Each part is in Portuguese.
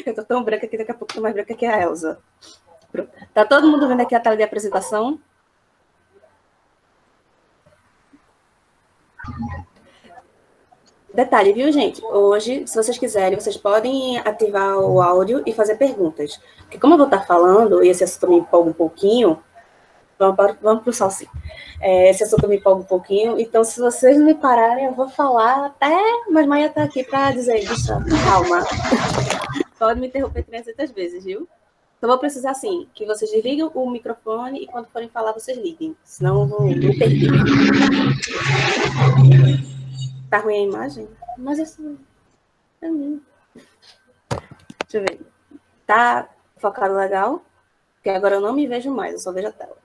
Eu tô tão branca que daqui a pouco tô mais branca que a Elsa. Pronto. Tá todo mundo vendo aqui a tela de apresentação? Detalhe, viu, gente? Hoje, se vocês quiserem, vocês podem ativar o áudio e fazer perguntas. Porque como eu vou estar falando, e esse assunto me empolga um pouquinho, vamos para o salsinho. Esse assunto me empolga um pouquinho, então se vocês não me pararem, eu vou falar até... Mas Maia está aqui para dizer, bicha, calma. Pode me interromper 300 vezes, viu? Então vou precisar, assim, que vocês desliguem o microfone e quando forem falar, vocês liguem. Senão eu vou me perder. Tá ruim a imagem? Mas isso é mim. Deixa eu ver. Tá focado legal? Porque agora eu não me vejo mais, eu só vejo a tela.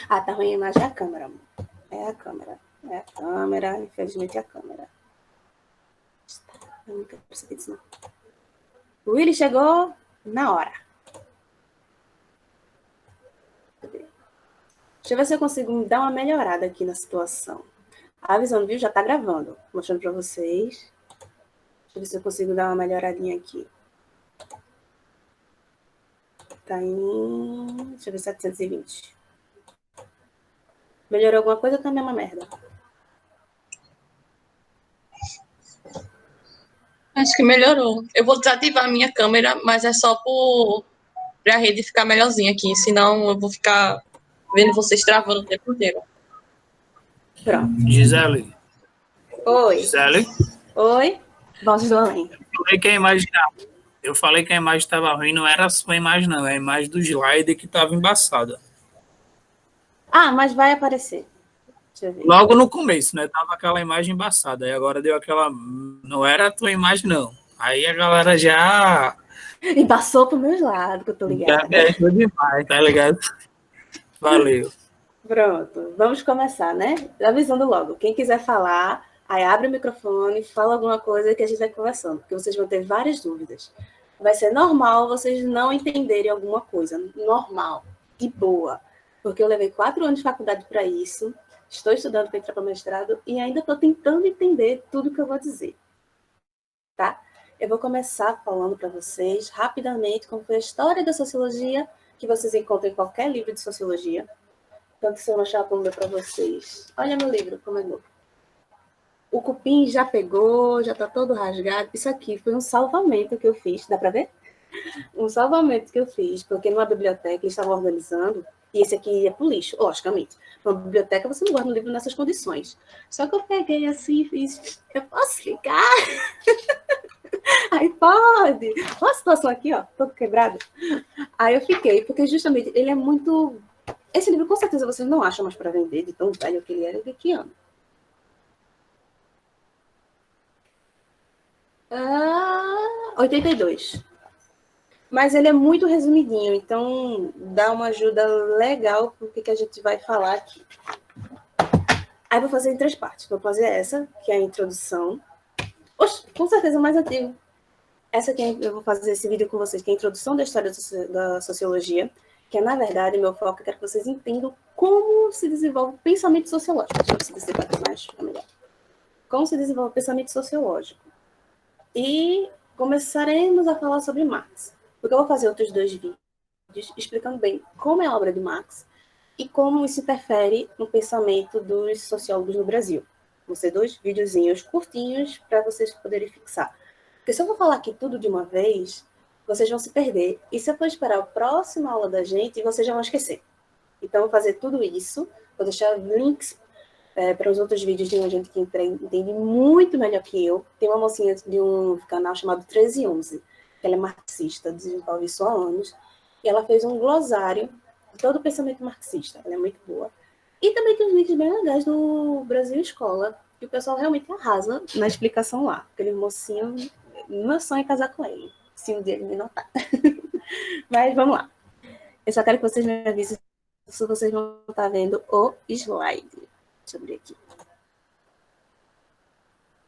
Ah, tá ruim a imagem, é a câmera, amor. É a câmera. É a câmera, infelizmente é a câmera. Eu não quero perceber disso, não. O Willy chegou na hora. Deixa eu ver se eu consigo dar uma melhorada aqui na situação. Avisando, viu? Já tá gravando. Mostrando pra vocês. Deixa eu ver se eu consigo dar uma melhoradinha aqui. Tá em... Deixa eu ver, 720. Melhorou alguma coisa ou tá a mesma merda? Acho que melhorou. Eu vou desativar a minha câmera, mas é só pra rede ficar melhorzinha aqui. Senão eu vou ficar vendo vocês travando o tempo inteiro. Pronto. Gisele. Oi. Gisele. Oi. Vozes do além. Eu falei que a imagem estava ruim, não era a sua imagem, não. É a imagem do slider que estava embaçada. Ah, mas vai aparecer. Deixa eu ver. Logo no começo, né? Tava aquela imagem embaçada. Aí agora deu aquela... Não era a tua imagem, não. Aí a galera já... E passou pro meu lado, que eu tô ligada. Já viajou demais, tá ligado? Valeu. Pronto, vamos começar, né? Avisando logo. Quem quiser falar, aí abre o microfone, fala alguma coisa que a gente vai conversando, porque vocês vão ter várias dúvidas. Vai ser normal vocês não entenderem alguma coisa. Normal, de boa. Porque eu levei 4 anos de faculdade para isso, estou estudando para entrar para mestrado e ainda estou tentando entender tudo que eu vou dizer. Tá? Eu vou começar falando para vocês rapidamente como foi a história da sociologia, que vocês encontram em qualquer livro de sociologia. Tanto se eu mostrar a bunda para vocês. Olha meu livro, como é novo. O cupim já pegou, já está todo rasgado. Isso aqui foi um salvamento que eu fiz. Dá para ver? Um salvamento que eu fiz, porque numa biblioteca eles estavam organizando, e esse aqui ia para o lixo, logicamente. Numa biblioteca você não guarda um livro nessas condições. Só que eu peguei assim e fiz, eu posso ficar? Aí pode. Olha a situação aqui, ó, todo quebrado. Aí eu fiquei, porque justamente ele é muito... Esse livro, com certeza, vocês não acham mais para vender, de tão velho que ele era, de que ano? 82. Mas ele é muito resumidinho, então dá uma ajuda legal para o que a gente vai falar aqui. Aí vou fazer em 3 partes. Vou fazer essa, que é a introdução. Oxe, com certeza mais antigo. Essa aqui eu vou fazer esse vídeo com vocês, que é a introdução da história da sociologia, que é, na verdade, meu foco, eu quero que vocês entendam como se desenvolve o pensamento sociológico. Deixa eu ver se você vai ter mais, fica melhor. Como se desenvolve o pensamento sociológico. E começaremos a falar sobre Marx. Porque eu vou fazer outros 2 vídeos explicando bem como é a obra de Marx e como isso interfere no pensamento dos sociólogos no Brasil. Vão ser 2 videozinhos curtinhos para vocês poderem fixar. Porque se eu vou falar aqui tudo de uma vez, vocês vão se perder. E se eu for esperar a próxima aula da gente, vocês já vão esquecer. Então, eu vou fazer tudo isso. Vou deixar links para os outros vídeos de uma gente que entende muito melhor que eu. Tem uma mocinha de um canal chamado 1311, que ela é marxista, desenvolve isso há anos. E ela fez um glossário de todo o pensamento marxista. Ela é muito boa. E também tem uns links bem legais do Brasil Escola, que o pessoal realmente arrasa na explicação lá. Aquele mocinho... Meu sonho é casar com ele, se um dia ele me notar. Mas vamos lá. Eu só quero que vocês me avisem se vocês vão estar vendo o slide. Deixa eu abrir aqui.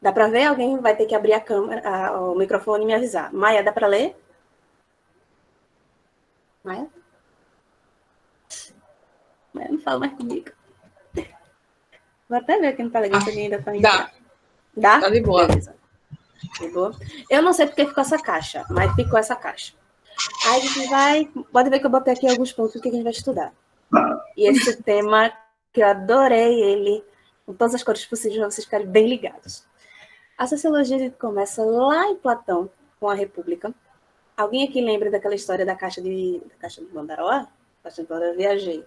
Dá para ver? Alguém vai ter que abrir a câmera, o microfone e me avisar. Maia, dá para ler? Maia? Maia não fala mais comigo. Vou até ver aqui no Telegram se ele ainda está em... Dá. Dá? Tá de boa. Beleza. Chegou? Eu não sei porque ficou essa caixa, mas ficou essa caixa. Aí a gente vai... Pode ver que eu botei aqui alguns pontos que a gente vai estudar. E esse tema, que eu adorei ele, com todas as cores possíveis, para vocês ficarem bem ligados. A sociologia a gente começa lá em Platão, com a República. Alguém aqui lembra daquela história da caixa de Mandaroa? Caixa de Pandora, eu viajei.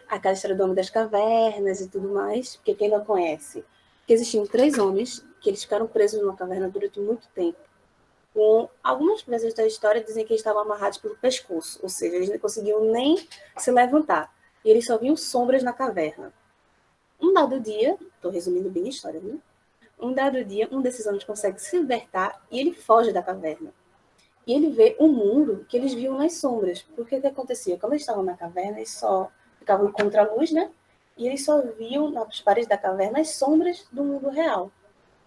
Aquela história do homem das cavernas e tudo mais, porque quem não conhece, que existiam 3 homens que eles ficaram presos numa caverna durante muito tempo. Com algumas vezes da história dizem que eles estavam amarrados pelo pescoço, ou seja, eles não conseguiam nem se levantar. E eles só viam sombras na caverna. Um dado dia, estou resumindo bem a história, viu? Um dado dia, um desses homens consegue se libertar e ele foge da caverna. E ele vê um mundo que eles viam nas sombras. Porque o que acontecia? Quando eles estavam na caverna, eles só ficavam contra a luz, né? E eles só viam nas paredes da caverna as sombras do mundo real.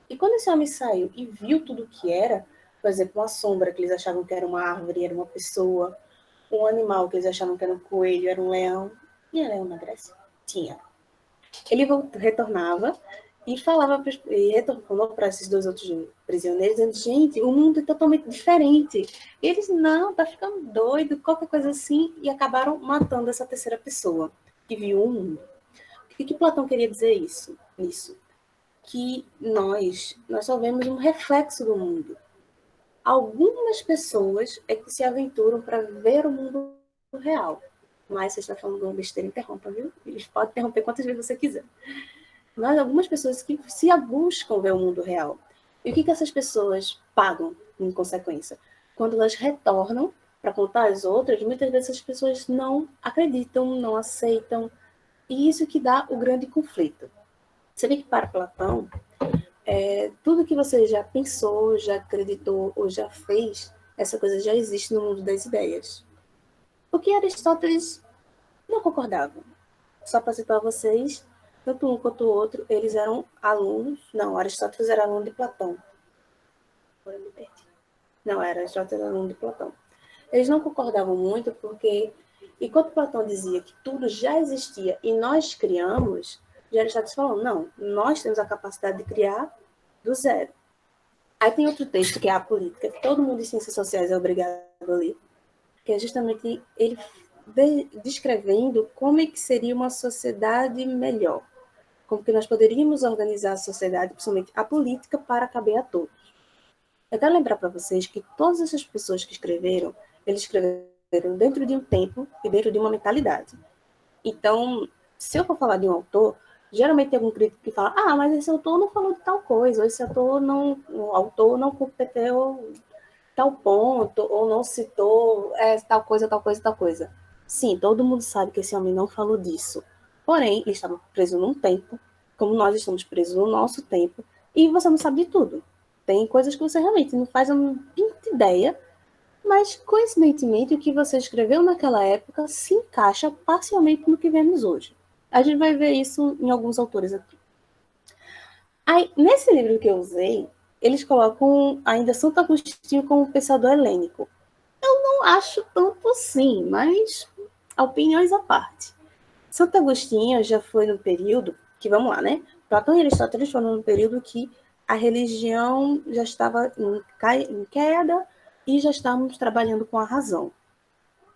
E quando esse homem saiu e viu tudo o que era, por exemplo, uma sombra que eles achavam que era uma árvore, era uma pessoa, um animal que eles achavam que era um coelho, era um leão. Tinha leão na Grécia? Tinha. Ele retornava e retornou para esses 2 outros prisioneiros, dizendo, gente, o mundo é totalmente diferente. E eles, não, tá ficando doido, qualquer coisa assim, e acabaram matando essa terceira pessoa, que viu o mundo. O que Platão queria dizer isso? Que nós só vemos um reflexo do mundo. Algumas pessoas é que se aventuram para ver o mundo real. Mas você está falando uma besteira, interrompa, viu? Eles podem interromper quantas vezes você quiser. Mas algumas pessoas que se buscam ver o mundo real. E o que essas pessoas pagam, em consequência? Quando elas retornam para contar às outras, muitas vezes as pessoas não acreditam, não aceitam. E isso que dá o grande conflito. Você vê que para Platão, tudo que você já pensou, já acreditou ou já fez, essa coisa já existe no mundo das ideias. O que Aristóteles não concordava. Só para citar vocês, tanto um quanto o outro, eles eram alunos. Não, Aristóteles era aluno de Platão. Agora me perdi. Não, Aristóteles era aluno de Platão. Eles não concordavam muito porque, enquanto Platão dizia que tudo já existia e nós criamos, já Aristóteles falou, não, nós temos a capacidade de criar do zero. Aí tem outro texto, que é a política, que todo mundo em ciências sociais é obrigado a ler, que é justamente ele descrevendo como é que seria uma sociedade melhor. Como que nós poderíamos organizar a sociedade, principalmente a política, para caber a todos. Eu quero lembrar para vocês que todas essas pessoas que escreveram, eles escreveram dentro de um tempo e dentro de uma mentalidade. Então, se eu for falar de um autor, geralmente tem algum crítico que fala, mas esse autor não falou de tal coisa, ou esse autor não competiu tal ponto, ou não citou tal coisa, tal coisa, tal coisa. Sim, todo mundo sabe que esse homem não falou disso. Porém, ele estava preso num tempo, como nós estamos presos no nosso tempo, e você não sabe de tudo. Tem coisas que você realmente não faz uma pinta ideia, mas, coincidentemente, o que você escreveu naquela época se encaixa parcialmente no que vemos hoje. A gente vai ver isso em alguns autores aqui. Aí, nesse livro que eu usei, eles colocam ainda Santo Agostinho como pensador helênico. Eu não acho tanto assim, mas opiniões à parte. Santo Agostinho já foi no período que, vamos lá, né? Platão e Aristóteles foram no período que a religião já estava em queda e já estávamos trabalhando com a razão.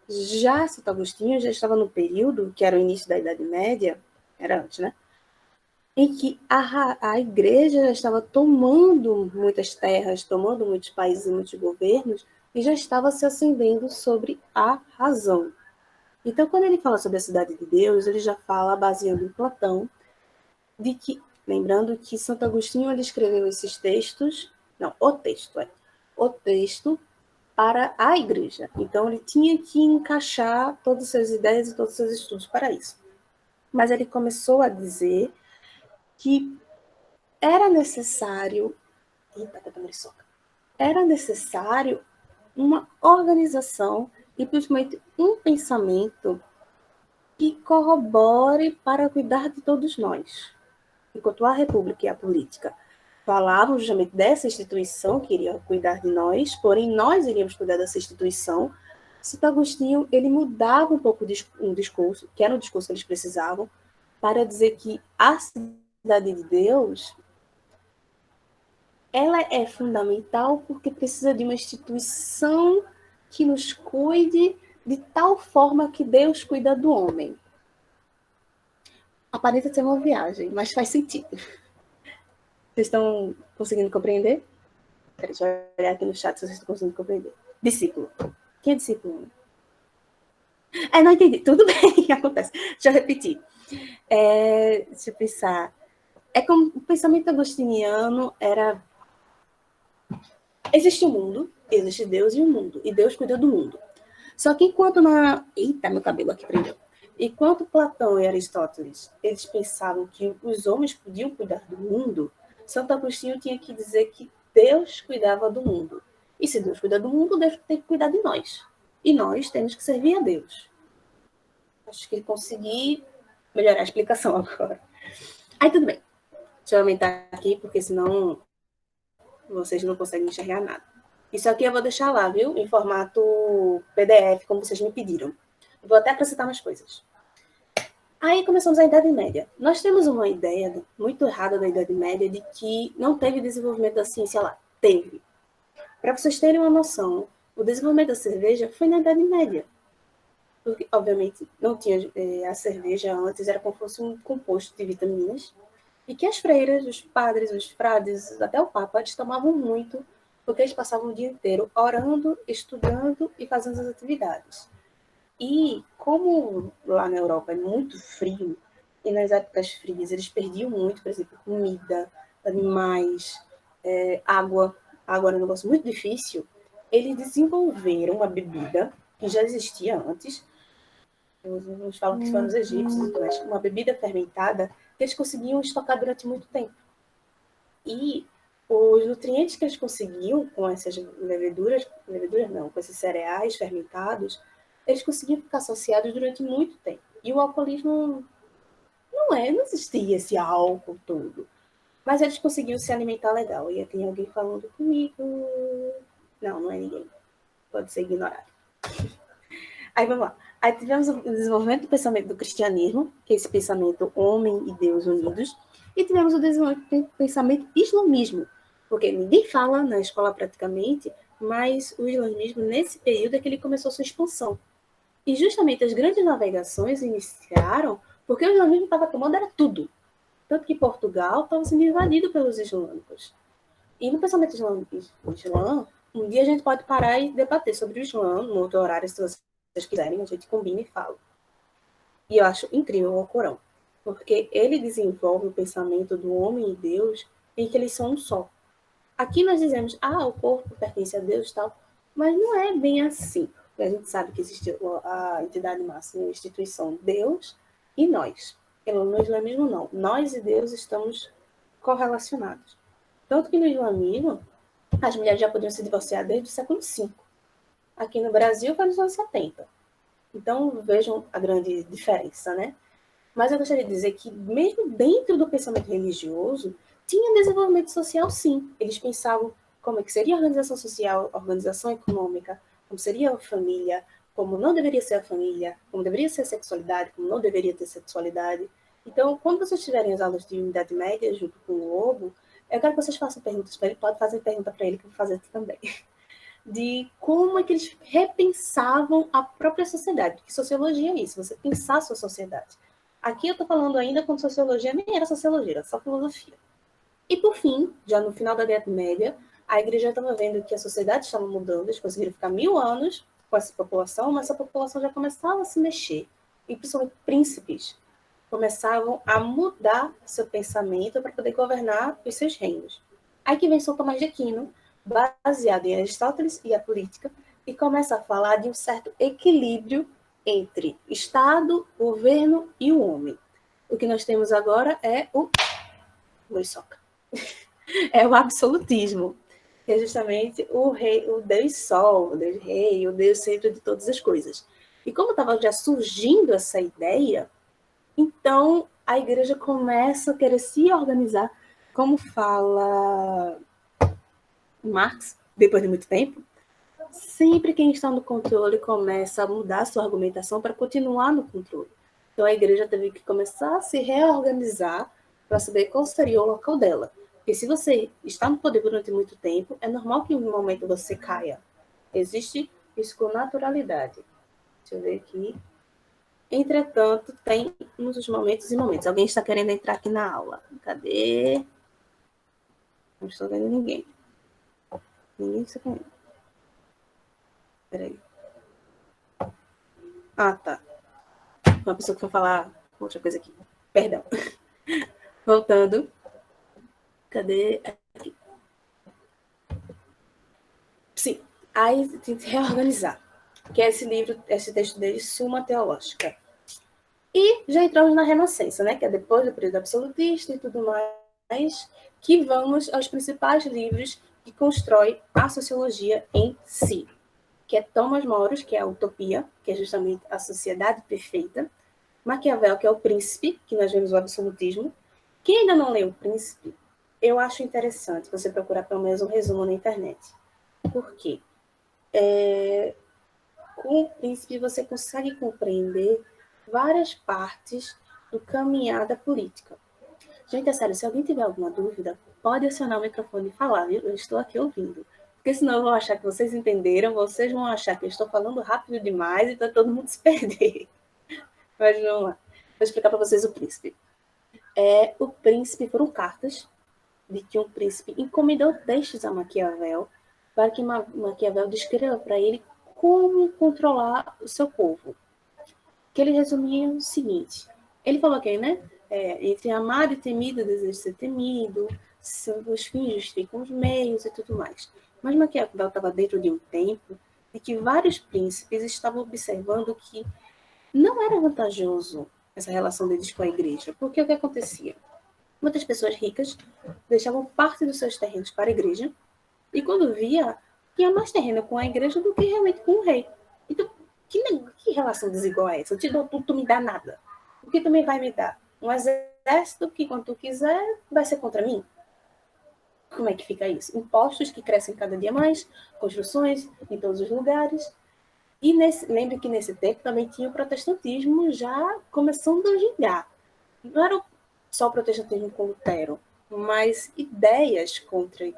Já Santo Agostinho já estava no período, que era o início da Idade Média, era antes, né? Em que a igreja já estava tomando muitas terras, tomando muitos países e muitos governos, e já estava se acendendo sobre a razão. Então, quando ele fala sobre a cidade de Deus, ele já fala, baseando em Platão, de que, lembrando que Santo Agostinho ele escreveu esses textos, não, o texto para a igreja. Então, ele tinha que encaixar todas as suas ideias e todos os seus estudos para isso. Mas ele começou a dizer que era necessário uma organização e principalmente um pensamento que corrobore para cuidar de todos nós. Enquanto a República e a política falavam justamente dessa instituição que iria cuidar de nós, porém nós iríamos cuidar dessa instituição, Santo Agostinho ele mudava um pouco um discurso, que era o discurso que eles precisavam, para dizer que a cidade de Deus ela é fundamental porque precisa de uma instituição que nos cuide de tal forma que Deus cuida do homem. Aparenta ser uma viagem, mas faz sentido. Vocês estão conseguindo compreender? Peraí, deixa eu olhar aqui no chat se vocês estão conseguindo compreender. Discípulo. Quem é discípulo? Não entendi. Tudo bem, acontece. Deixa eu repetir. Deixa eu pensar. É como o pensamento agostiniano era... Existe o mundo, existe Deus e o mundo. E Deus cuida do mundo. Só que enquanto Eita, meu cabelo aqui prendeu. Enquanto Platão e Aristóteles, eles pensavam que os homens podiam cuidar do mundo, Santo Agostinho tinha que dizer que Deus cuidava do mundo. E se Deus cuida do mundo, Deus tem que cuidar de nós. E nós temos que servir a Deus. Acho que consegui melhorar a explicação agora. Aí tudo bem. Deixa eu aumentar aqui, porque senão vocês não conseguem enxergar nada. Isso aqui eu vou deixar lá, viu? Em formato PDF, como vocês me pediram. Eu vou até acrescentar mais coisas. Aí começamos a Idade Média. Nós temos uma ideia muito errada da Idade Média de que não teve desenvolvimento da ciência lá. Teve. Para vocês terem uma noção, o desenvolvimento da cerveja foi na Idade Média. Porque, obviamente, não tinha a cerveja antes, era como se fosse um composto de vitaminas. E que as freiras, os padres, os frades, até o Papa, eles tomavam muito, porque eles passavam o dia inteiro orando, estudando e fazendo as atividades. E como lá na Europa é muito frio, e nas épocas frias eles perdiam muito, por exemplo, comida, animais, água. Água era um negócio muito difícil. Eles desenvolveram uma bebida que já existia antes. Uns falam que foram os egípcios, mas uma bebida fermentada que eles conseguiam estocar durante muito tempo. E os nutrientes que eles conseguiam com essas com esses cereais fermentados, eles conseguiam ficar associados durante muito tempo. E o alcoolismo não existia esse álcool todo. Mas eles conseguiam se alimentar legal. E tem alguém falando comigo. Não é ninguém. Pode ser ignorado. Aí vamos lá. Aí tivemos o desenvolvimento do pensamento do cristianismo, que é esse pensamento homem e Deus unidos. E tivemos o desenvolvimento do pensamento islamismo, porque ninguém fala na escola praticamente, mas o islamismo, nesse período, é que ele começou sua expansão. E justamente as grandes navegações iniciaram porque o islamismo estava tomando era tudo. Tanto que Portugal estava sendo invadido pelos islâmicos. E no pensamento islã, um dia a gente pode parar e debater sobre o Islã, no outro horário, se vocês quiserem, a gente combina e fala. E eu acho incrível o Corão, porque ele desenvolve o pensamento do homem e Deus em que eles são um só. Aqui nós dizemos, o corpo pertence a Deus e tal, mas não é bem assim. A gente sabe que existe a entidade máxima, a instituição Deus e nós. No islamismo, não. Nós e Deus estamos correlacionados. Tanto que no islamismo, as mulheres já podiam se divorciar desde o século V. Aqui no Brasil, foi nos anos 70. Então, vejam a grande diferença, né? Mas eu gostaria de dizer que, mesmo dentro do pensamento religioso, tinha desenvolvimento social, sim. Eles pensavam como é que seria a organização social, a organização econômica, como seria a família, como não deveria ser a família, como deveria ser a sexualidade, como não deveria ter sexualidade. Então, quando vocês tiverem as aulas de Idade Média junto com o Lobo, eu quero que vocês façam perguntas para ele, pode fazer pergunta para ele, que eu vou fazer aqui também, de como é que eles repensavam a própria sociedade. Porque sociologia é isso, você pensar a sua sociedade. Aqui eu estou falando ainda quando sociologia nem era sociologia, era só filosofia. E, por fim, já no final da Idade Média, a igreja estava vendo que a sociedade estava mudando, eles conseguiram ficar 1000 anos com essa população, mas essa população já começava a se mexer. E, principalmente, príncipes começavam a mudar seu pensamento para poder governar os seus reinos. Aí que vem São Tomás de Aquino, baseado em Aristóteles e a política, e começa a falar de um certo equilíbrio entre Estado, governo e o homem. O que nós temos agora é o Loisoca. É o absolutismo, que é justamente o rei, o Deus Sol, o Deus Rei, o Deus centro de todas as coisas. E como estava já surgindo essa ideia, então a igreja começa a querer se organizar, como fala Marx, depois de muito tempo, sempre quem está no controle começa a mudar a sua argumentação para continuar no controle. Então a igreja teve que começar a se reorganizar para saber qual seria o local dela. Porque se você está no poder durante muito tempo, é normal que em um momento você caia. Existe isso com naturalidade. Deixa eu ver aqui. Entretanto, tem uns momentos e momentos. Alguém está querendo entrar aqui na aula. Cadê? Não estou vendo ninguém. Ninguém está querendo. Peraí. Ah, tá. Uma pessoa que foi falar outra coisa aqui. Perdão. Voltando. Cadê? Aqui. Sim. Aí tem que reorganizar. Que é esse livro, esse texto dele, Suma Teológica. E já entramos na Renascença, né? Que é depois do período absolutista e tudo mais, que vamos aos principais livros que constrói a sociologia em si. Que é Thomas Moros, que é a Utopia, que é justamente a sociedade perfeita. Maquiavel, que é o Príncipe, que nós vemos o absolutismo. Quem ainda não leu o Príncipe, eu acho interessante você procurar pelo menos um resumo na internet. Por quê? Com o Príncipe você consegue compreender várias partes do caminhar da política. Gente, é sério, se alguém tiver alguma dúvida, pode acionar o microfone e falar, viu? Eu estou aqui ouvindo. Porque senão eu vou achar que vocês entenderam, vocês vão achar que eu estou falando rápido demais e vai todo mundo se perder. Mas vamos lá. Vou explicar para vocês o Príncipe. O Príncipe foram cartas de que um príncipe encomendou textos a Maquiavel para que Maquiavel descreva para ele como controlar o seu povo. Que ele resumia o seguinte. Ele falou aqui, né? Entre amado e temido, desejo ser temido, os fins justificam os meios e tudo mais. Mas Maquiavel estava dentro de um tempo em que vários príncipes estavam observando que não era vantajoso essa relação deles com a igreja. Porque o que acontecia? Muitas pessoas ricas deixavam parte dos seus terrenos para a igreja e quando via, tinha mais terreno com a igreja do que realmente com o rei. Então, que relação desigual é essa? Eu te dou tudo, tu me dá nada. O que tu me vai me dar? Um exército que, quando tu quiser, vai ser contra mim? Como é que fica isso? Impostos que crescem cada dia mais, construções em todos os lugares. E lembre que nesse tempo também tinha o protestantismo já começando a gingar. Não era só o protestantismo com Lutero, mas ideias contra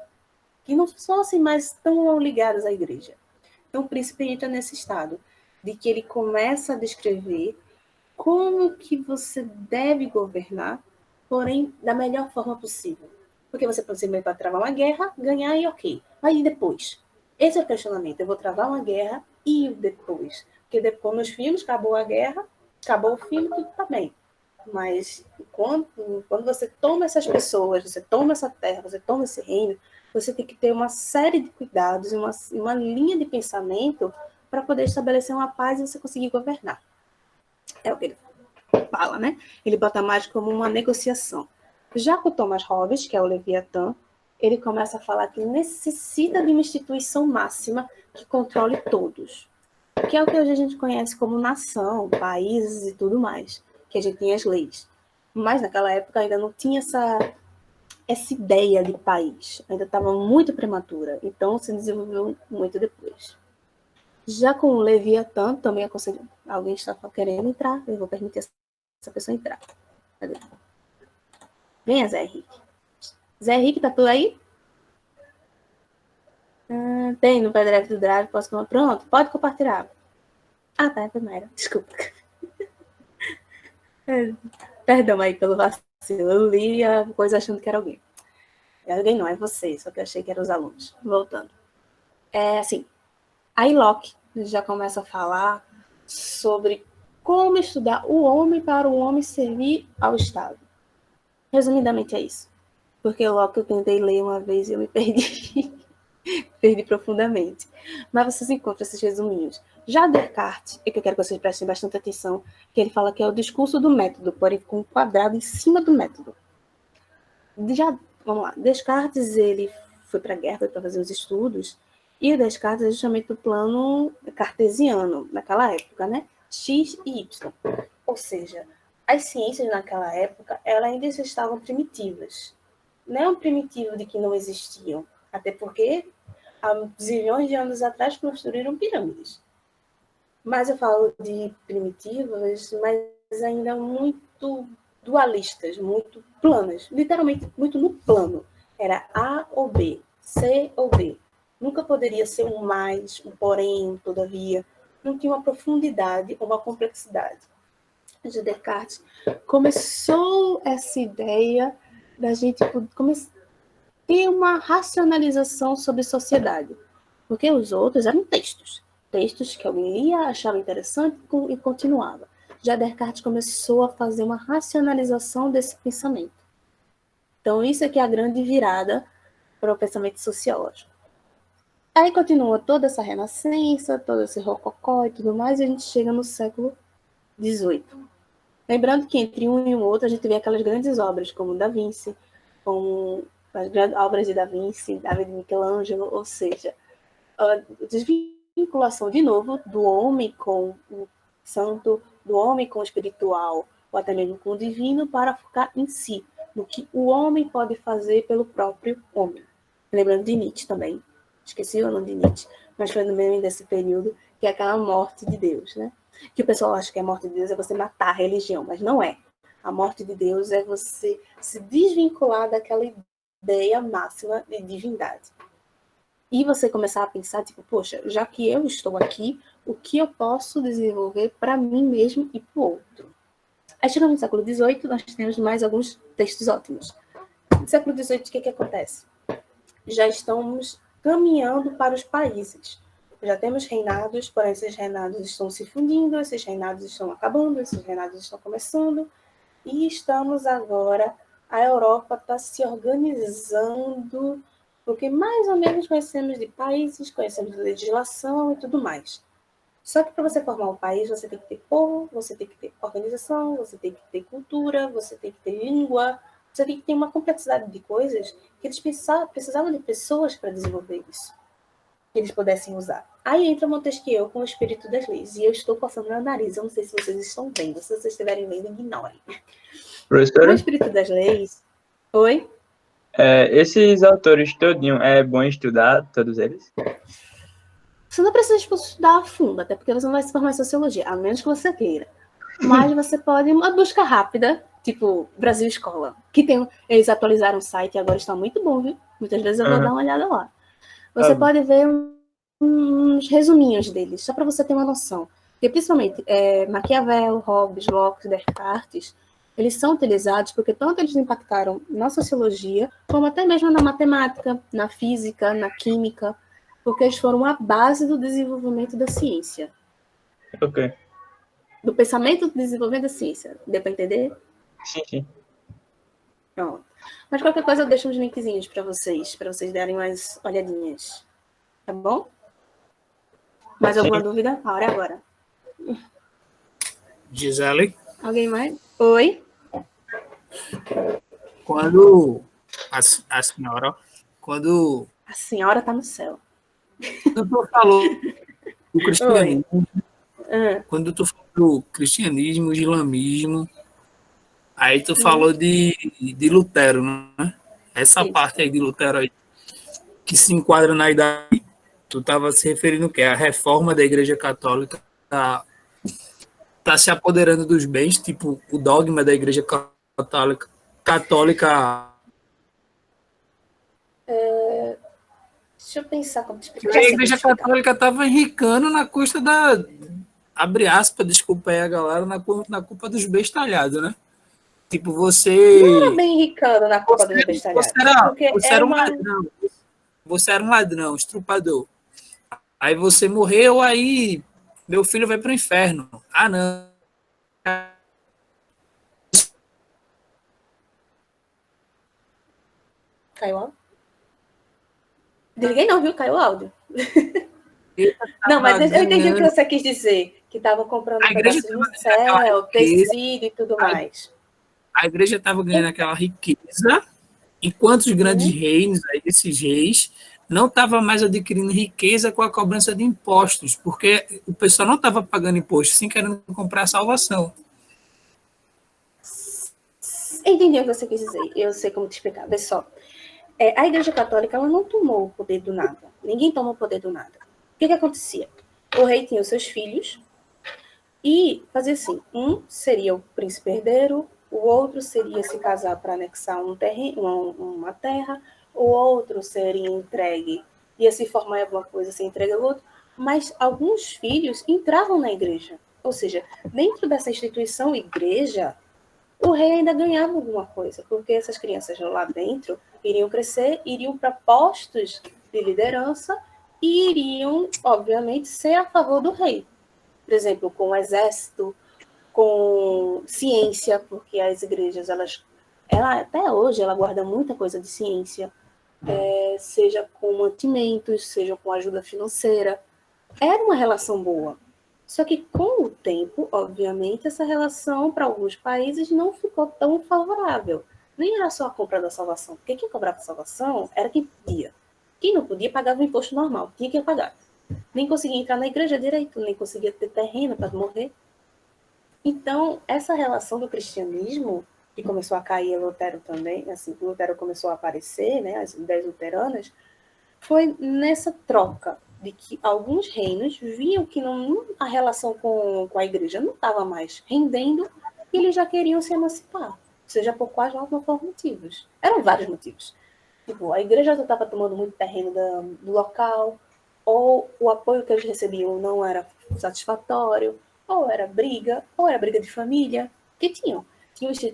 que não fossem mais tão ligadas à igreja. Então o príncipe entra nesse estado de que ele começa a descrever como que você deve governar, porém da melhor forma possível. Porque você pode ser para travar uma guerra, ganhar e ok. Aí depois? Esse é o questionamento. Eu vou travar uma guerra e depois? Porque depois nos filmes acabou a guerra, acabou o filme, tudo tá bem. Mas quando você toma essas pessoas, você toma essa terra, você toma esse reino, você tem que ter uma série de cuidados, uma linha de pensamento para poder estabelecer uma paz e você conseguir governar. É o que ele fala, né? Ele bota mais como uma negociação. Já com o Thomas Hobbes, que é o Leviatã, ele começa a falar que necessita de uma instituição máxima que controle todos. Que é o que hoje a gente conhece como nação, países e tudo mais. Que a gente tem as leis. Mas naquela época ainda não tinha essa ideia de país. Ainda estava muito prematura. Então se desenvolveu muito depois. Já com o Leviatã, também aconselho. Alguém está querendo entrar, eu vou permitir essa pessoa entrar. Cadê? Venha, Zé Henrique. Zé Henrique, tá por aí? Tem no PDF do Drive, posso compartilhar? Pronto, pode compartilhar. Ah, tá, é primeira. Desculpa. Perdão aí pelo vacilo. Eu li a coisa achando que era alguém. Alguém não, é você, só que eu achei que eram os alunos. Voltando. Assim, aí Locke já começa a falar sobre como estudar o homem para o homem servir ao Estado. Resumidamente é isso. Porque Locke eu tentei ler uma vez e eu me perdi. Perdi profundamente. Mas vocês encontram esses resuminhos. Já Descartes, é que eu quero que vocês prestem bastante atenção, que ele fala que é o discurso do método, porém com um quadrado em cima do método. Já, vamos lá. Descartes, ele foi para a guerra, foi para fazer os estudos, e o Descartes é justamente o plano cartesiano, naquela época, né? X e Y. Ou seja, as ciências naquela época, elas ainda estavam primitivas. Não é um primitivo de que não existiam, até porque há zilhões de anos atrás construíram pirâmides. Mas eu falo de primitivas, mas ainda muito dualistas, muito planas, literalmente muito no plano. Era A ou B, C ou D. Nunca poderia ser um mais, um porém, um todavia. Não tinha uma profundidade, uma complexidade. De Descartes começou essa ideia da gente ter uma racionalização sobre sociedade. Porque os outros eram textos. Textos que alguém lia, achava interessante e continuava. Já Descartes começou a fazer uma racionalização desse pensamento. Então, isso aqui é a grande virada para o pensamento sociológico. Aí continua toda essa renascença, todo esse rococó e tudo mais, e a gente chega no século XVIII. Lembrando que entre um e o outro a gente vê aquelas grandes obras, como Da Vinci, como as grandes obras de Da Vinci, David Michelangelo, ou seja, a desvinculação de novo do homem com o santo, do homem com o espiritual, ou até mesmo com o divino, para focar em si, no que o homem pode fazer pelo próprio homem. Lembrando de Nietzsche também, esqueci o nome de Nietzsche, mas foi no meio desse período, que é aquela morte de Deus, né? Que o pessoal acha que a morte de Deus é você matar a religião, mas não é. A morte de Deus é você se desvincular daquela ideia máxima de divindade. E você começar a pensar, tipo, poxa, já que eu estou aqui, o que eu posso desenvolver para mim mesmo e para o outro? Aí chegando no século XVIII, nós temos mais alguns textos ótimos. No século XVIII, o que acontece? Já estamos caminhando para os países. Já temos reinados, porém esses reinados estão se fundindo, esses reinados estão acabando, esses reinados estão começando, e estamos agora, a Europa está se organizando, porque mais ou menos conhecemos de países, conhecemos de legislação e tudo mais. Só que para você formar um país, você tem que ter povo, você tem que ter organização, você tem que ter cultura, você tem que ter língua, você tem que ter uma complexidade de coisas que eles precisavam de pessoas para desenvolver isso, que eles pudessem usar. Aí entra Montesquieu com o espírito das leis, e eu estou passando meu nariz, eu não sei se vocês estão vendo, se vocês estiverem vendo, ignorem. Professora? O espírito das leis... Oi? Esses autores todinho, é bom estudar todos eles? Você não precisa estudar a fundo, até porque você não vai se formar em sociologia, a menos que você queira. Mas você pode, uma busca rápida, tipo Brasil Escola, que eles atualizaram o site e agora está muito bom, viu? Muitas vezes eu vou dar uma olhada lá. Você pode ver uns resuminhos deles, só para você ter uma noção. Porque principalmente Maquiavel, Hobbes, Locke, Descartes, eles são utilizados porque tanto eles impactaram na sociologia, como até mesmo na matemática, na física, na química, porque eles foram a base do desenvolvimento da ciência. Ok. Do pensamento do desenvolvimento da ciência. Deu para entender? Sim. Pronto. Mas qualquer coisa eu deixo uns linkzinhos para vocês darem umas olhadinhas. Tá bom? Mais alguma dúvida? A hora é agora. Gisele? Alguém mais? Oi? Quando a senhora, quando A senhora tá no céu. tu falou do cristianismo, Ah, quando tu falou do cristianismo, islamismo, aí tu falou de Lutero, né? Essa isso. parte aí de Lutero aí, que se enquadra na idade, tu estava se referindo o quê? A reforma da Igreja Católica tá se apoderando dos bens, tipo o dogma da Igreja Católica. Deixa eu pensar como te explicar. A Igreja Católica estava enricando na custa da, abre aspas, desculpa aí a galera, na culpa dos bestalhados, né? Tipo, Não era bem enricando na culpa dos bestalhados. Você era um ladrão. Você era um ladrão, estrupador. Aí você morreu, aí meu filho vai para o inferno. Ah, não. Caiu o áudio? Desliguei não, viu? Caiu o áudio. Não, mas eu entendi o que você quis dizer. Que estavam comprando pedaços no céu, tecido e tudo mais. A igreja estava ganhando aquela riqueza, enquanto os grandes reinos, aí, esses reis, não estavam mais adquirindo riqueza com a cobrança de impostos, porque o pessoal não estava pagando imposto, sim querendo comprar a salvação. Entendi o que você quis dizer. Eu sei como te explicar. Vê só. A Igreja Católica ela não tomou o poder do nada. Ninguém toma o poder do nada. O que acontecia? O rei tinha os seus filhos e fazia assim. Um seria o príncipe herdeiro, o outro seria se casar para anexar um terreno, uma terra, o outro seria entregue, ia se formar em alguma coisa, se entrega ao outro, mas alguns filhos entravam na igreja. Ou seja, dentro dessa instituição igreja, o rei ainda ganhava alguma coisa, porque essas crianças lá dentro iriam crescer, iriam para postos de liderança e iriam, obviamente, ser a favor do rei. Por exemplo, com o exército, com ciência, porque as igrejas, ela até hoje, ela guarda muita coisa de ciência, seja com mantimentos, seja com ajuda financeira. Era uma relação boa. Só que com o tempo, obviamente, essa relação para alguns países não ficou tão favorável. Nem era só a compra da salvação, porque quem cobrava a salvação era quem podia. Quem não podia pagava o imposto normal, tinha que pagar. Nem conseguia entrar na igreja direito, nem conseguia ter terreno para morrer. Então, essa relação do cristianismo, que começou a cair em Lutero também, assim, Lutero começou a aparecer, né, as ideias luteranas, foi nessa troca de que alguns reinos viam que a relação com a igreja não estava mais rendendo e eles já queriam se emancipar, seja por quais motivos. Eram vários motivos. Tipo, a igreja já estava tomando muito terreno do local, ou o apoio que eles recebiam não era satisfatório, ou era briga de família, que tinham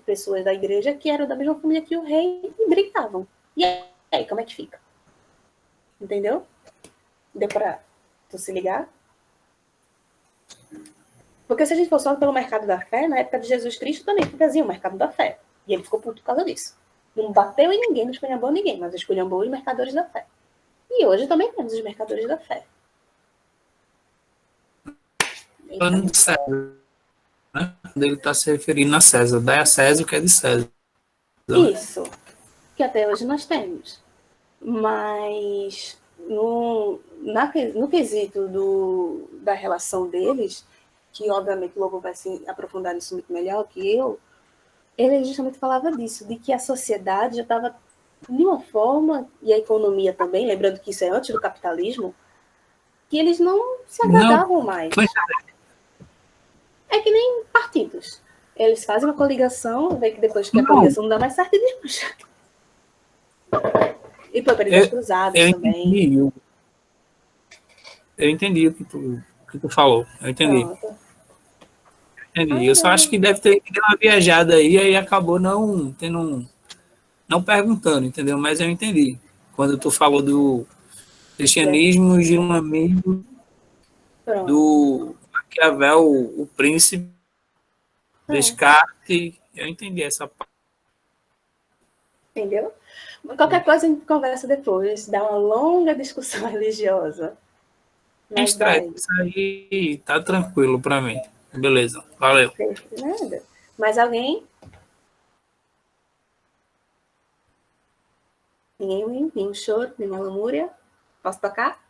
pessoas da igreja que eram da mesma família que o rei e brigavam. E aí, como é que fica? Entendeu? Deu pra tu se ligar? Porque se a gente for só pelo mercado da fé, na época de Jesus Cristo também fazia o mercado da fé. E ele ficou puto por causa disso. Não bateu em ninguém, não esculhambou ninguém, mas esculhambou os mercadores da fé. E hoje também temos os mercadores da fé. Falando de César, né? Ele está se referindo a César. Dá a César o que é de César. Isso. Que até hoje nós temos. Mas no quesito da relação deles, que obviamente o Lobo vai se aprofundar nisso muito melhor que eu, ele justamente falava disso, de que a sociedade já estava de uma forma, e a economia também, lembrando que isso é antes do capitalismo, que eles não se agradavam mais. É que nem partidos. Eles fazem uma coligação, vê que depois que a coligação não dá mais certo, e desmancha. E papéis cruzados também. Eu entendi o que tu falou. Eu entendi. Pronto. Eu só acho que deve ter uma viajada aí acabou não perguntando, entendeu? Mas eu entendi. Quando tu falou do cristianismo de um amigo do Maquiavel, o príncipe, Descartes, eu entendi essa parte. Entendeu? Qualquer coisa a gente conversa depois, dá uma longa discussão religiosa. Mas isso aí tá tranquilo para mim. Beleza, valeu. Nada. Mais alguém? Ninguém? Nenhum choro, nenhuma lamúria? Posso tocar?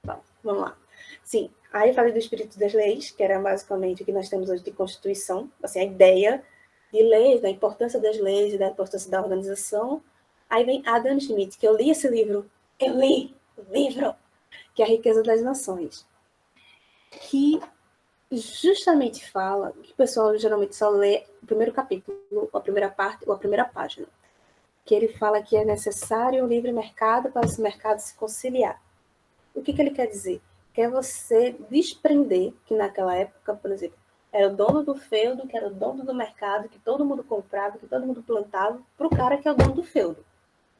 Bom, vamos lá. Sim, aí eu falei do espírito das leis, que era basicamente o que nós temos hoje de Constituição, assim, a ideia de leis, da importância das leis e da importância da organização. Aí vem Adam Smith, que eu li esse livro, o livro, que é A Riqueza das Nações, que justamente fala que o pessoal geralmente só lê o primeiro capítulo, a primeira parte ou a primeira página, que ele fala que é necessário um livre mercado para esse mercado se conciliar. O que ele quer dizer? Quer você desprender que naquela época, por exemplo, era o dono do feudo, que era o dono do mercado, que todo mundo comprava, que todo mundo plantava, para o cara que é o dono do feudo.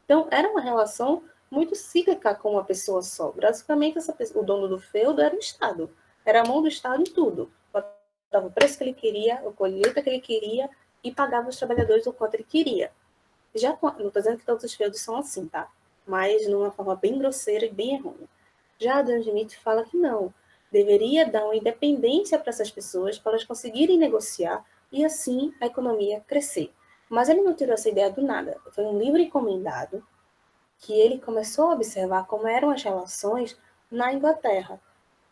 Então, era uma relação muito cíclica com uma pessoa só. Basicamente, o dono do feudo era o Estado. Era a mão do Estado em tudo. Botava o preço que ele queria, a colheita que ele queria e pagava os trabalhadores o quanto ele queria. Não estou dizendo que todos os feudos são assim, tá? Mas de uma forma bem grosseira e bem errônea. Já Adam Smith fala que não. Deveria dar uma independência para essas pessoas, para elas conseguirem negociar e assim a economia crescer. Mas ele não tirou essa ideia do nada. Foi um livro encomendado que ele começou a observar como eram as relações na Inglaterra,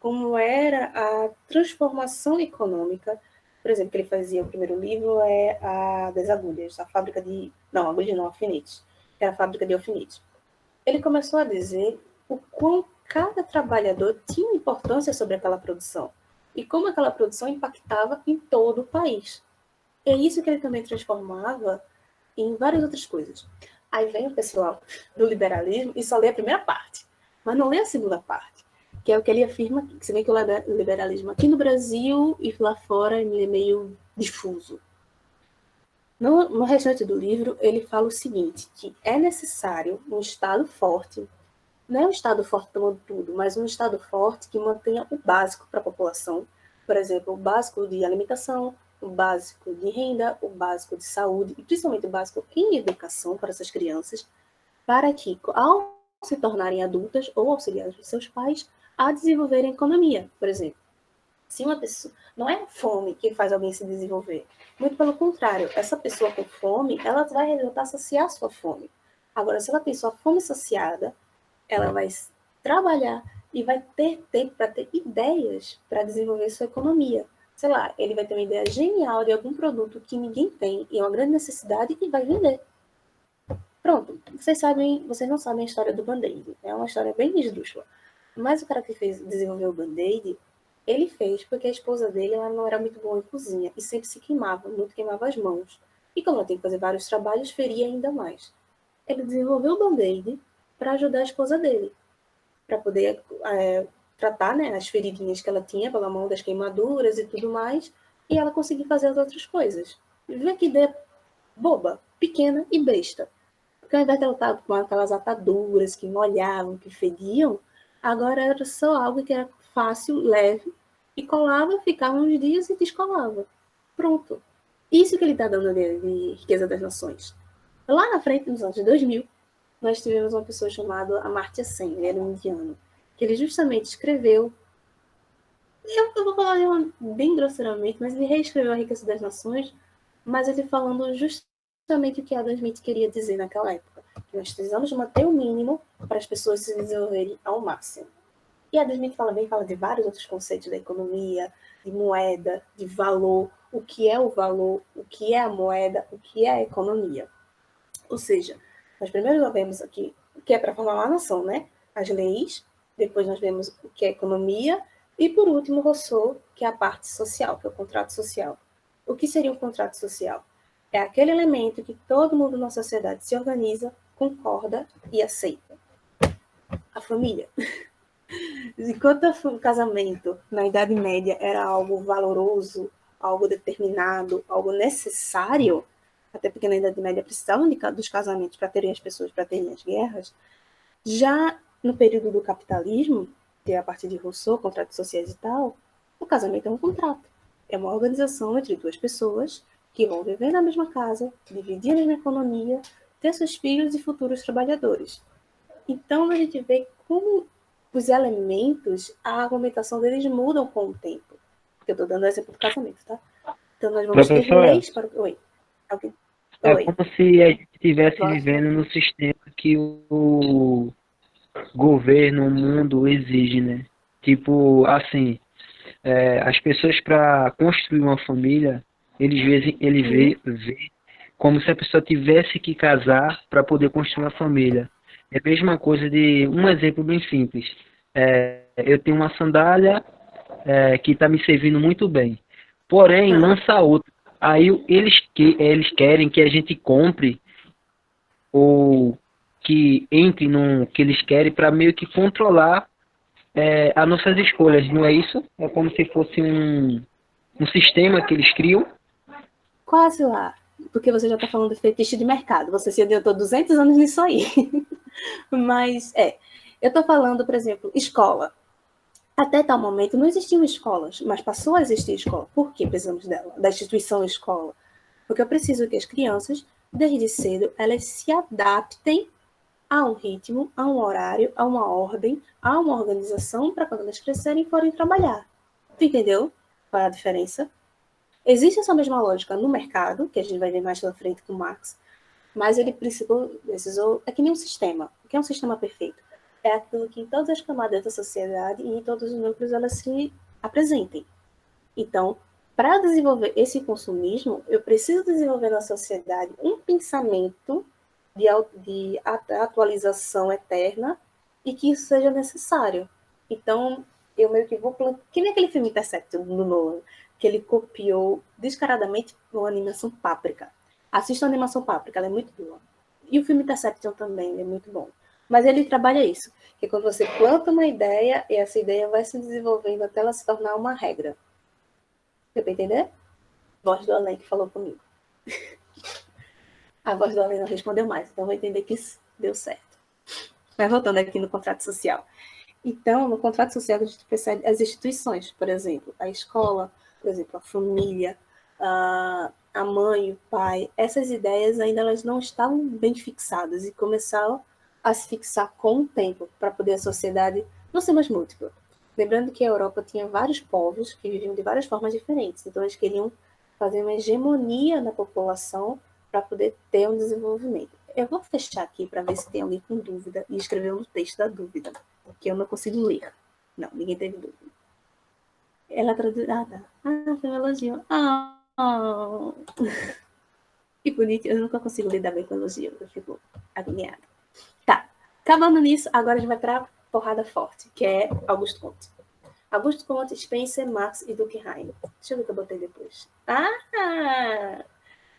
como era a transformação econômica. Por exemplo, que ele fazia, o primeiro livro é a das agulhas, a fábrica de... Não, agulhas não, alfinetes. Era a fábrica de alfinetes. Ele começou a dizer o quão cada trabalhador tinha importância sobre aquela produção e como aquela produção impactava em todo o país. É isso que ele também transformava em várias outras coisas. Aí vem o pessoal do liberalismo e só lê a primeira parte, mas não lê a segunda parte, que é o que ele afirma, que se vê que o liberalismo aqui no Brasil e lá fora ele é meio difuso. No restante do livro, ele fala o seguinte, que é necessário um Estado forte, não é um Estado forte tomando tudo, mas um Estado forte que mantenha o básico para a população, por exemplo, o básico de alimentação, o básico de renda, o básico de saúde, e principalmente o básico em educação para essas crianças, para que, ao se tornarem adultas ou auxiliares de seus pais, a desenvolverem a economia, por exemplo. Se uma pessoa, não é a fome que faz alguém se desenvolver. Muito pelo contrário, essa pessoa com fome, ela vai resultar a saciar a sua fome. Agora, se ela tem sua fome saciada, ela vai trabalhar e vai ter tempo para ter ideias para desenvolver sua economia. Sei lá, ele vai ter uma ideia genial de algum produto que ninguém tem e é uma grande necessidade e vai vender. Pronto, vocês não sabem a história do Band-Aid. É uma história bem esdrúxula. Mas o cara que desenvolveu o Band-Aid, ele fez porque a esposa dele ela não era muito boa em cozinha e sempre se queimava, muito queimava as mãos. E como ela tem que fazer vários trabalhos, feria ainda mais. Ele desenvolveu o Band-Aid para ajudar a esposa dele, para poder tratar, né, as feridinhas que ela tinha pela mão das queimaduras e tudo mais, e ela conseguir fazer as outras coisas. Vê que ideia boba, pequena e besta. Porque ao invés dela estar com aquelas ataduras que molhavam, que fediam, agora era só algo que era fácil, leve, e colava, ficava uns dias e descolava. Pronto. Isso que ele está dando de riqueza das nações. Lá na frente, nos anos 2000, nós tivemos uma pessoa chamada Amartya Sen, ele era um indiano, que ele justamente escreveu, eu vou falar bem grosseiramente, mas ele reescreveu A Riqueza das Nações, mas ele falando justamente o que Adam Smith queria dizer naquela época, que nós precisamos manter o mínimo para as pessoas se desenvolverem ao máximo. E Adam Smith fala de vários outros conceitos da economia, de moeda, de valor, o que é o valor, o que é a moeda, o que é a economia. Ou seja, nós primeiro vemos aqui o que é para formar uma nação, né? As leis, depois nós vemos o que é economia, e por último, Rousseau, que é a parte social, que é o contrato social. O que seria um contrato social? É aquele elemento que todo mundo na sociedade se organiza, concorda e aceita. A família. Enquanto o casamento na Idade Média era algo valoroso, algo determinado, algo necessário, até porque na Idade Média precisavam dos casamentos para terem as pessoas, para terem as guerras, já no período do capitalismo, que é a partir de Rousseau, contratos sociais e tal, o casamento é um contrato. É uma organização entre duas pessoas que vão viver na mesma casa, dividir a mesma economia, ter seus filhos e futuros trabalhadores. Então, a gente vê como os elementos, a argumentação deles mudam com o tempo. Eu estou dando exemplo do casamento, tá? Então, nós vamos ter leis para... Oi. É como se a gente estivesse vivendo no sistema que o governo, o mundo exige, né? Tipo, assim, as pessoas para construir uma família, ele vê como se a pessoa tivesse que casar para poder construir uma família. É a mesma coisa de um exemplo bem simples. Eu tenho uma sandália que está me servindo muito bem. Porém, lança outra. Aí eles querem que a gente compre ou que entre no que eles querem para meio que controlar as nossas escolhas, não é isso? É como se fosse um sistema que eles criam. Quase lá, porque você já está falando de fetiche de mercado, você se adiantou 200 anos nisso aí. Mas, eu estou falando, por exemplo, escola. Até tal momento não existiam escolas, mas passou a existir escola. Por que precisamos dela, da instituição escola? Porque eu preciso que as crianças, desde cedo, elas se adaptem a um ritmo, a um horário, a uma ordem, a uma organização, para quando elas crescerem e forem trabalhar. Tu entendeu qual é a diferença? Existe essa mesma lógica no mercado, que a gente vai ver mais pela frente com Marx, mas ele precisou... É que nem um sistema. O que é um sistema perfeito? É aquilo que em todas as camadas da sociedade e em todos os núcleos elas se apresentem. Então, para desenvolver esse consumismo, eu preciso desenvolver na sociedade um pensamento de atualização eterna e que isso seja necessário. Então, eu meio que vou... Que nem aquele filme Intercept do Nolan, que ele copiou descaradamente uma animação Páprica. Assista a animação Páprica, ela é muito boa. E o filme Interception também é muito bom. Mas ele trabalha isso, que quando você planta uma ideia, e essa ideia vai se desenvolvendo até ela se tornar uma regra. Deu pra entender? Voz do além que falou comigo. A voz do além não respondeu mais, então vou entender que isso deu certo. Mas voltando aqui no contrato social. Então, no contrato social, a gente percebe as instituições, por exemplo, a escola, por exemplo, a família, a mãe, o pai, essas ideias ainda elas não estavam bem fixadas e começaram a se fixar com o tempo para poder a sociedade não ser mais múltipla. Lembrando que a Europa tinha vários povos que viviam de várias formas diferentes, então eles queriam fazer uma hegemonia na população para poder ter um desenvolvimento. Eu vou fechar aqui para ver se tem alguém com dúvida e escrever um texto da dúvida, que eu não consigo ler. Não, ninguém teve dúvida. Ela traduziu. Ah, tá. Foi um elogio. Que bonito. Eu nunca consigo lidar bem com elogio. Eu fico agoniada. Tá. Acabando nisso, agora a gente vai para porrada forte, que é Augusto Comte. Augusto Comte, Spencer, Marx e Durkheim. Deixa eu ver o que eu botei depois.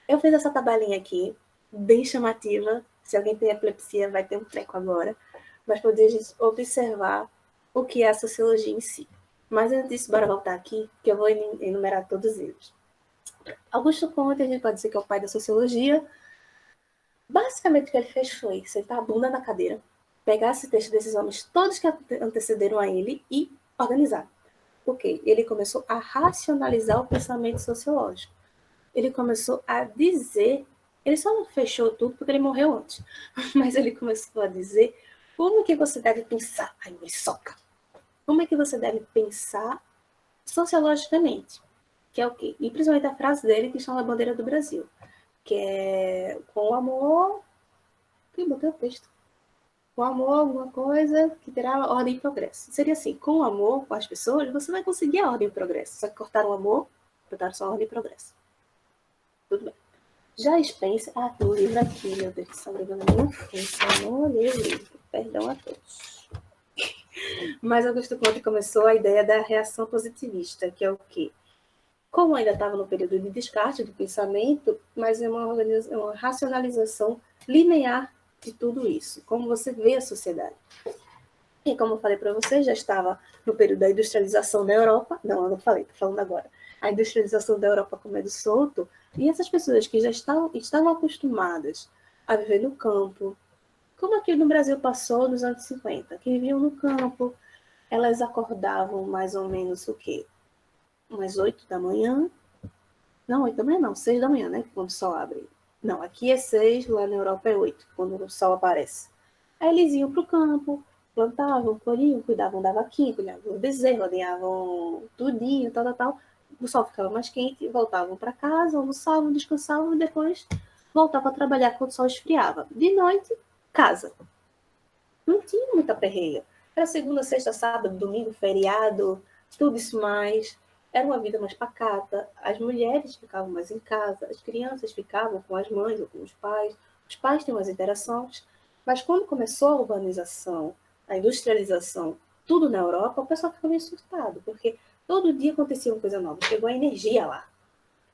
Eu fiz essa tabelinha aqui, bem chamativa. Se alguém tem epilepsia, vai ter um treco agora. Mas poder observar o que é a sociologia em si. Mas antes disso, bora voltar aqui, que eu vou enumerar todos eles. Augusto Comte, a gente pode dizer que é o pai da sociologia. Basicamente, o que ele fez foi sentar a bunda na cadeira, pegar esse texto desses homens, todos que antecederam a ele, e organizar. Por quê? Ele começou a racionalizar o pensamento sociológico. Ele começou a dizer, ele só não fechou tudo porque ele morreu antes, mas ele começou a dizer como que você deve pensar. Ai, me soca. Como é que você deve pensar sociologicamente? Que é o quê? E principalmente a frase dele que está na bandeira do Brasil, que é com amor... Quem botou o texto? Com amor, alguma coisa que terá ordem e progresso. Seria assim, com amor com as pessoas, você vai conseguir a ordem e progresso. Só que cortaram o amor, botaram só ordem e progresso. Tudo bem. Já Spencer... tem um livro aqui, meu Deus, que está brigando a minha frente. Eu não olhei o livro. Perdão a todos. Mas Augusto Comte começou a ideia da reação positivista, que é o quê? Como ainda estava no período de descarte do pensamento, mas é uma racionalização linear de tudo isso, como você vê a sociedade. E como eu falei para você, já estava no período da industrialização da Europa, não, eu não falei, estou falando agora, a industrialização da Europa comendo solto, e essas pessoas que já estavam acostumadas a viver no campo, como aqui no Brasil passou nos anos 50, que viviam no campo, elas acordavam mais ou menos o quê? Umas 8 da manhã. Não, 8 da manhã não, 6 da manhã, né? Quando o sol abre. Não, aqui é 6, lá na Europa é 8, quando o sol aparece. Aí eles iam para o campo, plantavam, colhiam, cuidavam da vaquinha, cuidavam do bezerro, alinhavam tudinho, tal. O sol ficava mais quente, voltavam para casa, almoçavam, descansavam e depois voltavam a trabalhar quando o sol esfriava. De noite, casa. Não tinha muita perreia. Era segunda, sexta, sábado, domingo, feriado, tudo isso mais. Era uma vida mais pacata. As mulheres ficavam mais em casa, as crianças ficavam com as mães ou com os pais têm umas interações. Mas quando começou a urbanização, a industrialização, tudo na Europa, o pessoal ficou meio surtado, porque todo dia acontecia uma coisa nova. Chegou a energia lá,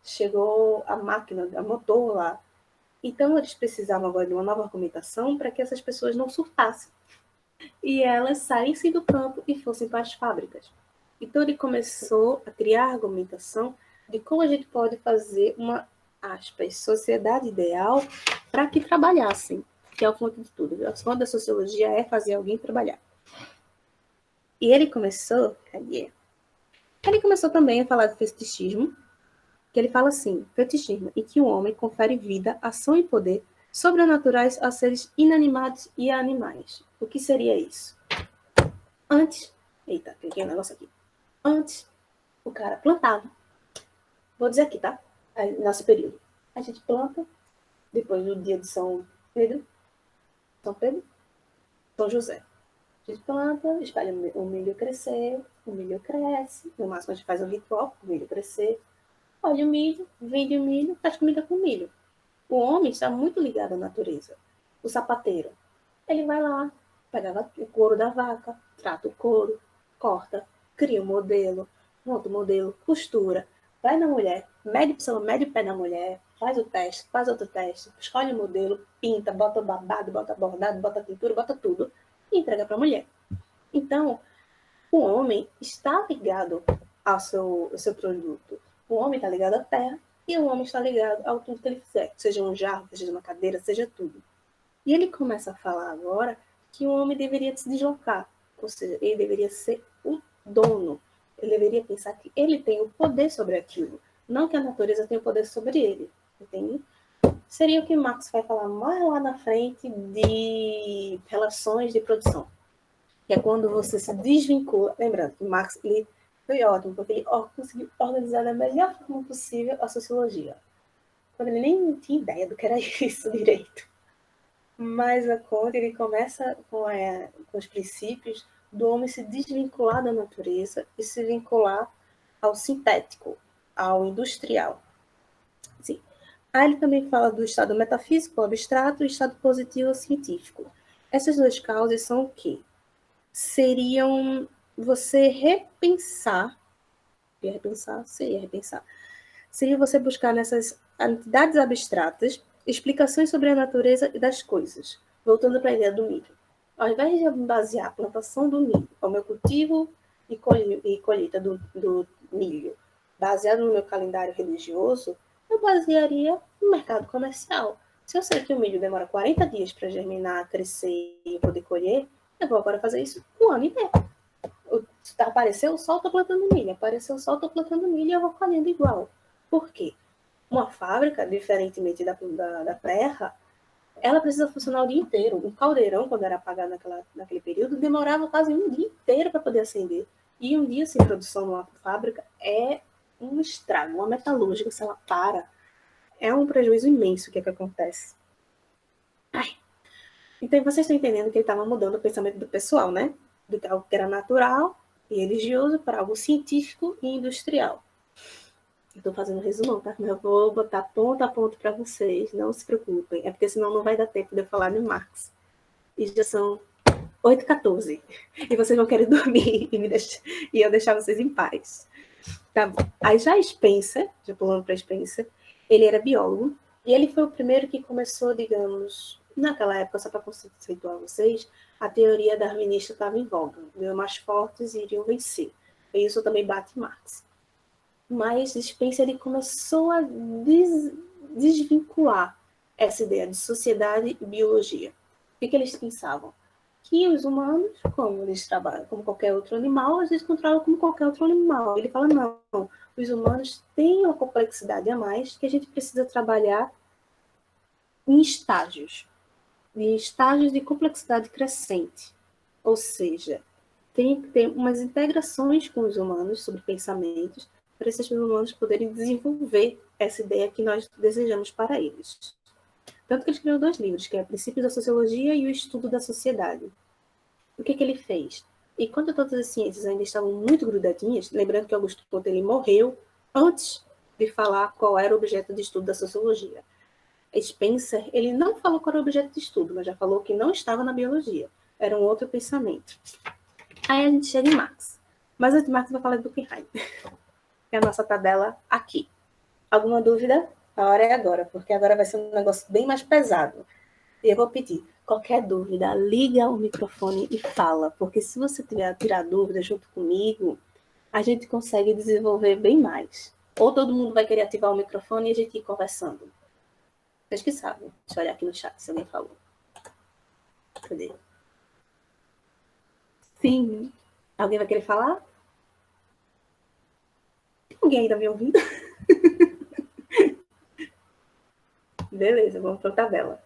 chegou a máquina, a motor lá. Então, eles precisavam agora de uma nova argumentação para que essas pessoas não surtassem. E elas saíssem do campo e fossem para as fábricas. Então, ele começou a criar a argumentação de como a gente pode fazer uma, aspas, sociedade ideal para que trabalhassem, que é a fonte de tudo. A fonte da sociologia é fazer alguém trabalhar. E ele começou, ele começou também a falar de fetichismo, que ele fala assim, fetichismo, em que o homem confere vida, ação e poder sobrenaturais a seres inanimados e a animais. O que seria isso? Antes, eita, peguei um negócio aqui. Antes, o cara plantava. Vou dizer aqui, tá? Nosso período. A gente planta, depois do dia de São Pedro, São José. A gente planta, espalha o milho crescer, o milho cresce, no máximo a gente faz um ritual, o milho crescer, olha o milho, vende o milho, faz comida com milho. O homem está muito ligado à natureza. O sapateiro, ele vai lá, pega o couro da vaca, trata o couro, corta, cria um modelo, monta o modelo, costura, vai na mulher, mede o pé da mulher, faz o teste, faz outro teste, escolhe o modelo, pinta, bota babado, bota bordado, bota pintura, bota tudo e entrega para a mulher. Então, o homem está ligado ao seu produto. O homem está ligado à terra e o homem está ligado ao tudo que ele fizer, seja um jarro, seja uma cadeira, seja tudo. E ele começa a falar agora que o homem deveria se deslocar, ou seja, ele deveria ser o dono. Ele deveria pensar que ele tem o poder sobre aquilo, não que a natureza tenha o poder sobre ele, entende? Seria o que Marx vai falar mais lá na frente de relações de produção, que é quando você se desvincula. Lembrando que Marx ele foi ótimo, porque ele conseguiu organizar da melhor forma possível a sociologia, quando ele nem tinha ideia do que era isso direito. Mas quando ele começa com os princípios do homem se desvincular da natureza e se vincular ao sintético, ao industrial. Sim. Aí ele também fala do estado metafísico, abstrato, e estado positivo, científico. Essas duas causas são o quê? Seriam você repensar, seria você buscar nessas entidades abstratas explicações sobre a natureza e das coisas. Voltando para a ideia do milho. Ao invés de basear a plantação do milho, o meu cultivo e colheita do milho, baseado no meu calendário religioso, eu basearia no mercado comercial. Se eu sei que o milho demora 40 dias para germinar, crescer e poder colher, eu vou agora fazer isso um ano inteiro. Apareceu o sol, estou plantando milho. Apareceu o sol, estou plantando milho e eu vou colhendo igual. Por quê? Uma fábrica, diferentemente da terra, ela precisa funcionar o dia inteiro. Um caldeirão, quando era apagado naquele período, demorava quase um dia inteiro para poder acender. E um dia sem produção numa fábrica é um estrago. Uma metalúrgica, se ela para, é um prejuízo imenso que acontece. Então, vocês estão entendendo que ele estava mudando o pensamento do pessoal, né? De algo que era natural e religioso para algo científico e industrial. Estou fazendo um resumão, tá? Mas eu vou botar ponto a ponto para vocês, não se preocupem. É porque senão não vai dar tempo de eu falar de Marx. E já são 8h14. E vocês vão querer dormir e eu deixar vocês em paz. Tá bom. Aí já Spencer, já pulando para Spencer, ele era biólogo. E ele foi o primeiro que começou, digamos, naquela época, só para conceituar vocês, a teoria darwinista estava em voga. Os mais fortes iriam vencer. E isso também bate Marx. Mas Spencer ele começou a desvincular essa ideia de sociedade e biologia. O que eles pensavam? Que os humanos, como eles trabalham como qualquer outro animal, eles controlam como qualquer outro animal. Ele fala, não, os humanos têm uma complexidade a mais que a gente precisa trabalhar em estágios de complexidade crescente. Ou seja, tem que ter umas integrações com os humanos sobre pensamentos para esses humanos poderem desenvolver essa ideia que nós desejamos para eles. Tanto que ele escreveu 2 livros, que é Princípios da Sociologia e O Estudo da Sociedade. O que ele fez? E quando todas as ciências ainda estavam muito grudadinhas, lembrando que Augusto Comte ele morreu antes de falar qual era o objeto de estudo da sociologia. Spencer, ele não falou qual era o objeto de estudo, mas já falou que não estava na biologia. Era um outro pensamento. Aí a gente chega em Marx. Mas antes de Marx vai falar de Durkheim. É a nossa tabela aqui. Alguma dúvida? A hora é agora, porque agora vai ser um negócio bem mais pesado. E eu vou pedir, qualquer dúvida, liga o microfone e fala, porque se você tirar dúvida junto comigo, a gente consegue desenvolver bem mais. Ou todo mundo vai querer ativar o microfone e a gente ir conversando. Vocês que sabem. Deixa eu olhar aqui no chat se alguém falou. Cadê? Sim. Alguém vai querer falar? Alguém ainda me ouvindo? Beleza, vamos para a tabela.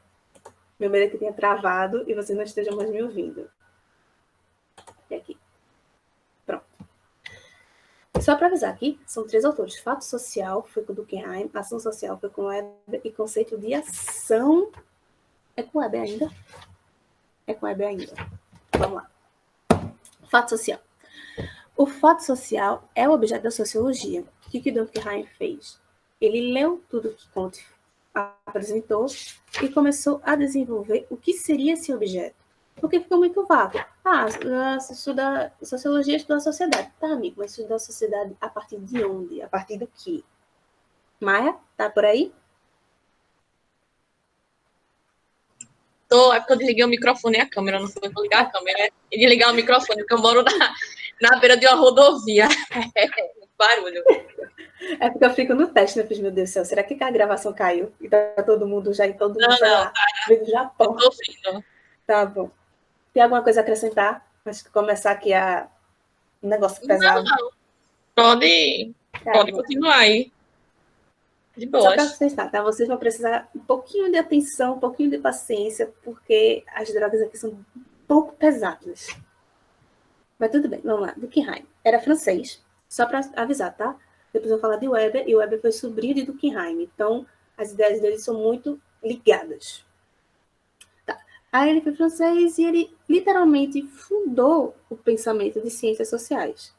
Meu medo é que tenha travado e vocês não estejam mais me ouvindo. E aqui. Pronto. Só para avisar aqui, são 3 autores. Fato social foi com Durkheim, ação social foi com Weber e conceito de ação... É com Weber ainda? É com Weber ainda. Vamos lá. Fato social. O fato social é o objeto da sociologia. O que Durkheim fez? Ele leu tudo que Comte apresentou e começou a desenvolver o que seria esse objeto. Porque ficou muito vago. Estudar sociologia, estudar a sociedade. Tá, amigo, mas estudar a sociedade a partir de onde? A partir do quê? Maia, tá por aí? É porque eu desliguei o microfone e a câmera, não foi ligar a câmera e desligar o microfone, porque eu moro na beira de uma rodovia. Barulho. É porque eu fico no teste, né? Meu Deus do céu, será que a gravação caiu? E tá todo mundo já em todo mundo, sei lá, veio do Japão. Tô ouvindo. Tá bom. Tem alguma coisa a acrescentar? Acho que começar aqui um negócio pesado. Não. Pode bom. continuar aí. De Só para boas. testar, tá? Vocês vão precisar um pouquinho de atenção, um pouquinho de paciência, porque as drogas aqui são um pouco pesadas. Mas tudo bem, vamos lá. Durkheim era francês, só para avisar, tá? Depois eu vou falar de Weber, e Weber foi sobrinho de Durkheim. Então, as ideias dele são muito ligadas. Tá. Aí ele foi francês e ele literalmente fundou o pensamento de ciências sociais.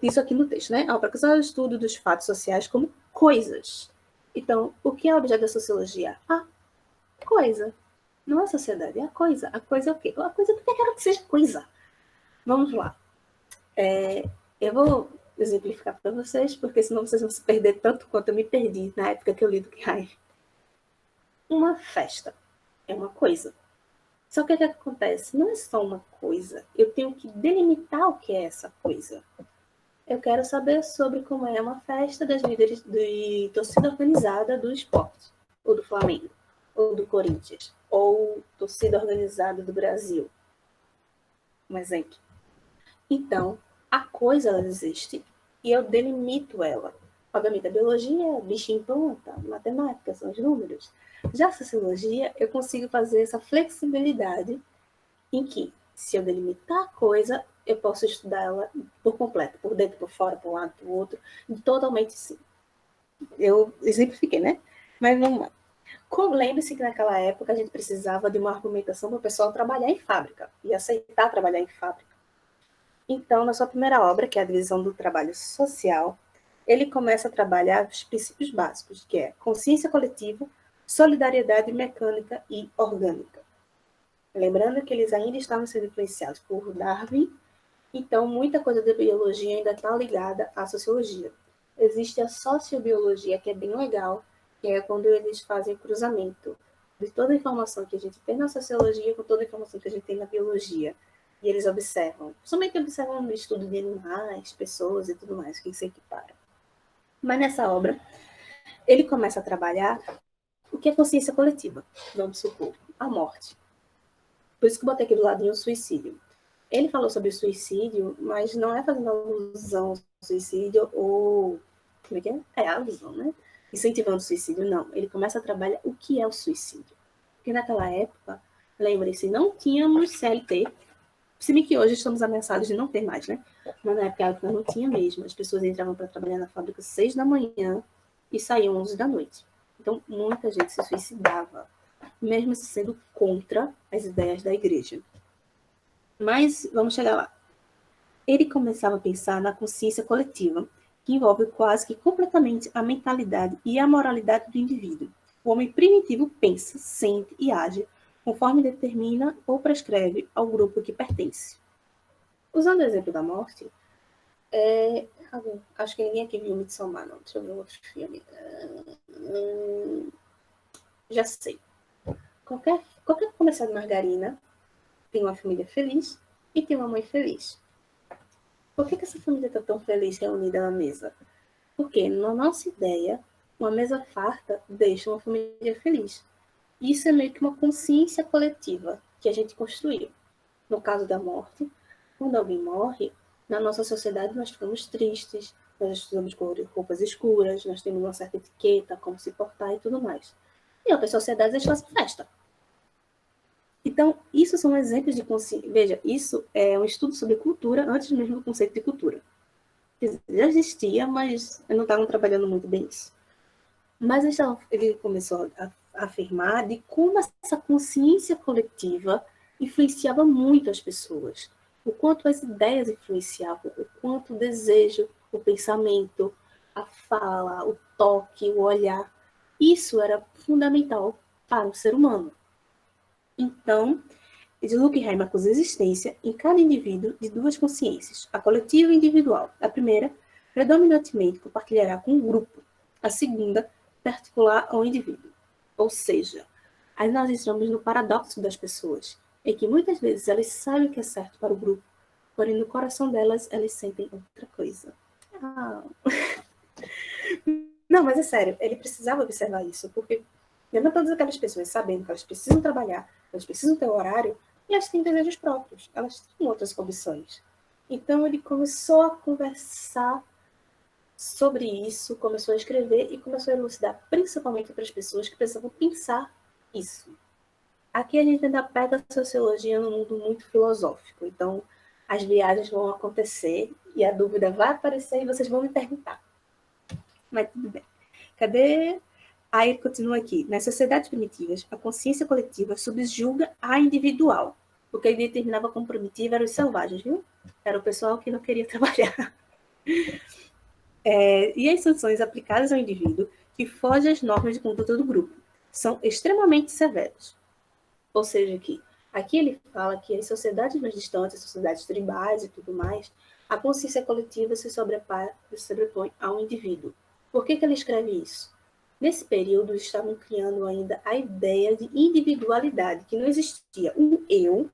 Isso aqui no texto, né? Ao precursar o estudo dos fatos sociais como coisas. Então, o que é o objeto da sociologia? A coisa. Não é a sociedade, é a coisa. A coisa é o quê? A coisa, porque eu quero que seja coisa. Vamos lá. Eu vou exemplificar para vocês, porque senão vocês vão se perder tanto quanto eu me perdi na época que eu li Durkheim. Uma festa é uma coisa. Só que o que acontece? Não é só uma coisa. Eu tenho que delimitar o que é essa coisa. Eu quero saber sobre como é uma festa das líderes de torcida organizada do esporte, ou do Flamengo, ou do Corinthians, ou torcida organizada do Brasil. Um exemplo. Então, a coisa ela existe e eu delimito ela. Obviamente, a biologia é bicho em planta, matemática são os números. Já a sociologia, eu consigo fazer essa flexibilidade em que, se eu delimitar a coisa, eu posso estudar ela por completo, por dentro, por fora, por um lado, por outro, totalmente sim. Eu exemplifiquei, né? Mas vamos lá. Lembre-se que naquela época a gente precisava de uma argumentação para o pessoal trabalhar em fábrica e aceitar trabalhar em fábrica. Então, na sua primeira obra, que é a divisão do trabalho social, ele começa a trabalhar os princípios básicos, que é consciência coletiva, solidariedade mecânica e orgânica. Lembrando que eles ainda estavam sendo influenciados por Darwin, então muita coisa da biologia ainda está ligada à sociologia. Existe a sociobiologia, que é bem legal, que é quando eles fazem cruzamento de toda a informação que a gente tem na sociologia com toda a informação que a gente tem na biologia. E eles observam, somente observam no estudo de animais, pessoas e tudo mais, que se equipara. Mas nessa obra, ele começa a trabalhar o que é consciência coletiva, vamos supor, a morte. Por isso que eu botei aqui do ladinho o suicídio. Ele falou sobre o suicídio, mas não é fazendo alusão ao suicídio ou... Como é que é? É alusão, né? Incentivando o suicídio, não. Ele começa a trabalhar o que é o suicídio. Porque naquela época, lembre-se, não tínhamos CLT, se bem que hoje estamos ameaçados de não ter mais, né? Mas na época não tinha mesmo. As pessoas entravam para trabalhar na fábrica às 6 da manhã e saíam às 11 da noite. Então, muita gente se suicidava, mesmo sendo contra as ideias da igreja. Mas vamos chegar lá. Ele começava a pensar na consciência coletiva, que envolve quase que completamente a mentalidade e a moralidade do indivíduo. O homem primitivo pensa, sente e age conforme determina ou prescreve ao grupo que pertence. Usando o exemplo da morte, acho que ninguém aqui viu Midsommar, não. Deixa eu ver outro filme. Já sei. Qualquer comercial de margarina tem uma família feliz e tem uma mãe feliz. Por que essa família está tão feliz reunida na mesa? Porque, na nossa ideia, uma mesa farta deixa uma família feliz. Isso é meio que uma consciência coletiva que a gente construiu. No caso da morte, quando alguém morre, na nossa sociedade nós ficamos tristes, nós estudamos com roupas escuras, nós temos uma certa etiqueta, como se portar e tudo mais. Em outras sociedades eles fazem festa. Então, isso são exemplos de consciência. Veja, isso é um estudo sobre cultura antes mesmo do conceito de cultura. Já existia, mas não estavam trabalhando muito bem isso. Mas ele começou a afirmar de como essa consciência coletiva influenciava muito as pessoas. O quanto as ideias influenciavam, o quanto o desejo, o pensamento, a fala, o toque, o olhar. Isso era fundamental para o ser humano. Então, Durkheim acusa a existência em cada indivíduo de duas consciências, a coletiva e a individual. A primeira, predominantemente, compartilhará com o grupo. A segunda, particular ao indivíduo. Ou seja, Aí nós entramos no paradoxo das pessoas, em que muitas vezes elas sabem o que é certo para o grupo, porém no coração delas elas sentem outra coisa. Ah. Não, mas é sério, ele precisava observar isso, porque mesmo todas aquelas pessoas sabendo que elas precisam trabalhar, elas precisam ter horário, e elas têm desejos próprios, elas têm outras ambições. Então ele começou a conversar sobre isso, começou a escrever e começou a elucidar principalmente para as pessoas que precisavam pensar isso. Aqui a gente ainda pega a sociologia num mundo muito filosófico, então as viagens vão acontecer e a dúvida vai aparecer e vocês vão me perguntar. Mas tudo bem. Cadê? Aí ele continua aqui. Nas sociedades primitivas, a consciência coletiva subjuga a individual. O que ele determinava como primitivo eram os selvagens, viu? Era o pessoal que não queria trabalhar. E as sanções aplicadas ao indivíduo que fogem às normas de conduta do grupo são extremamente severas. Ou seja, aqui ele fala que as sociedades mais distantes, as sociedades tribais e tudo mais, a consciência coletiva se sobrepõe ao indivíduo. Por que ele escreve isso? Nesse período, estavam criando ainda a ideia de individualidade, que não existia. Um eu,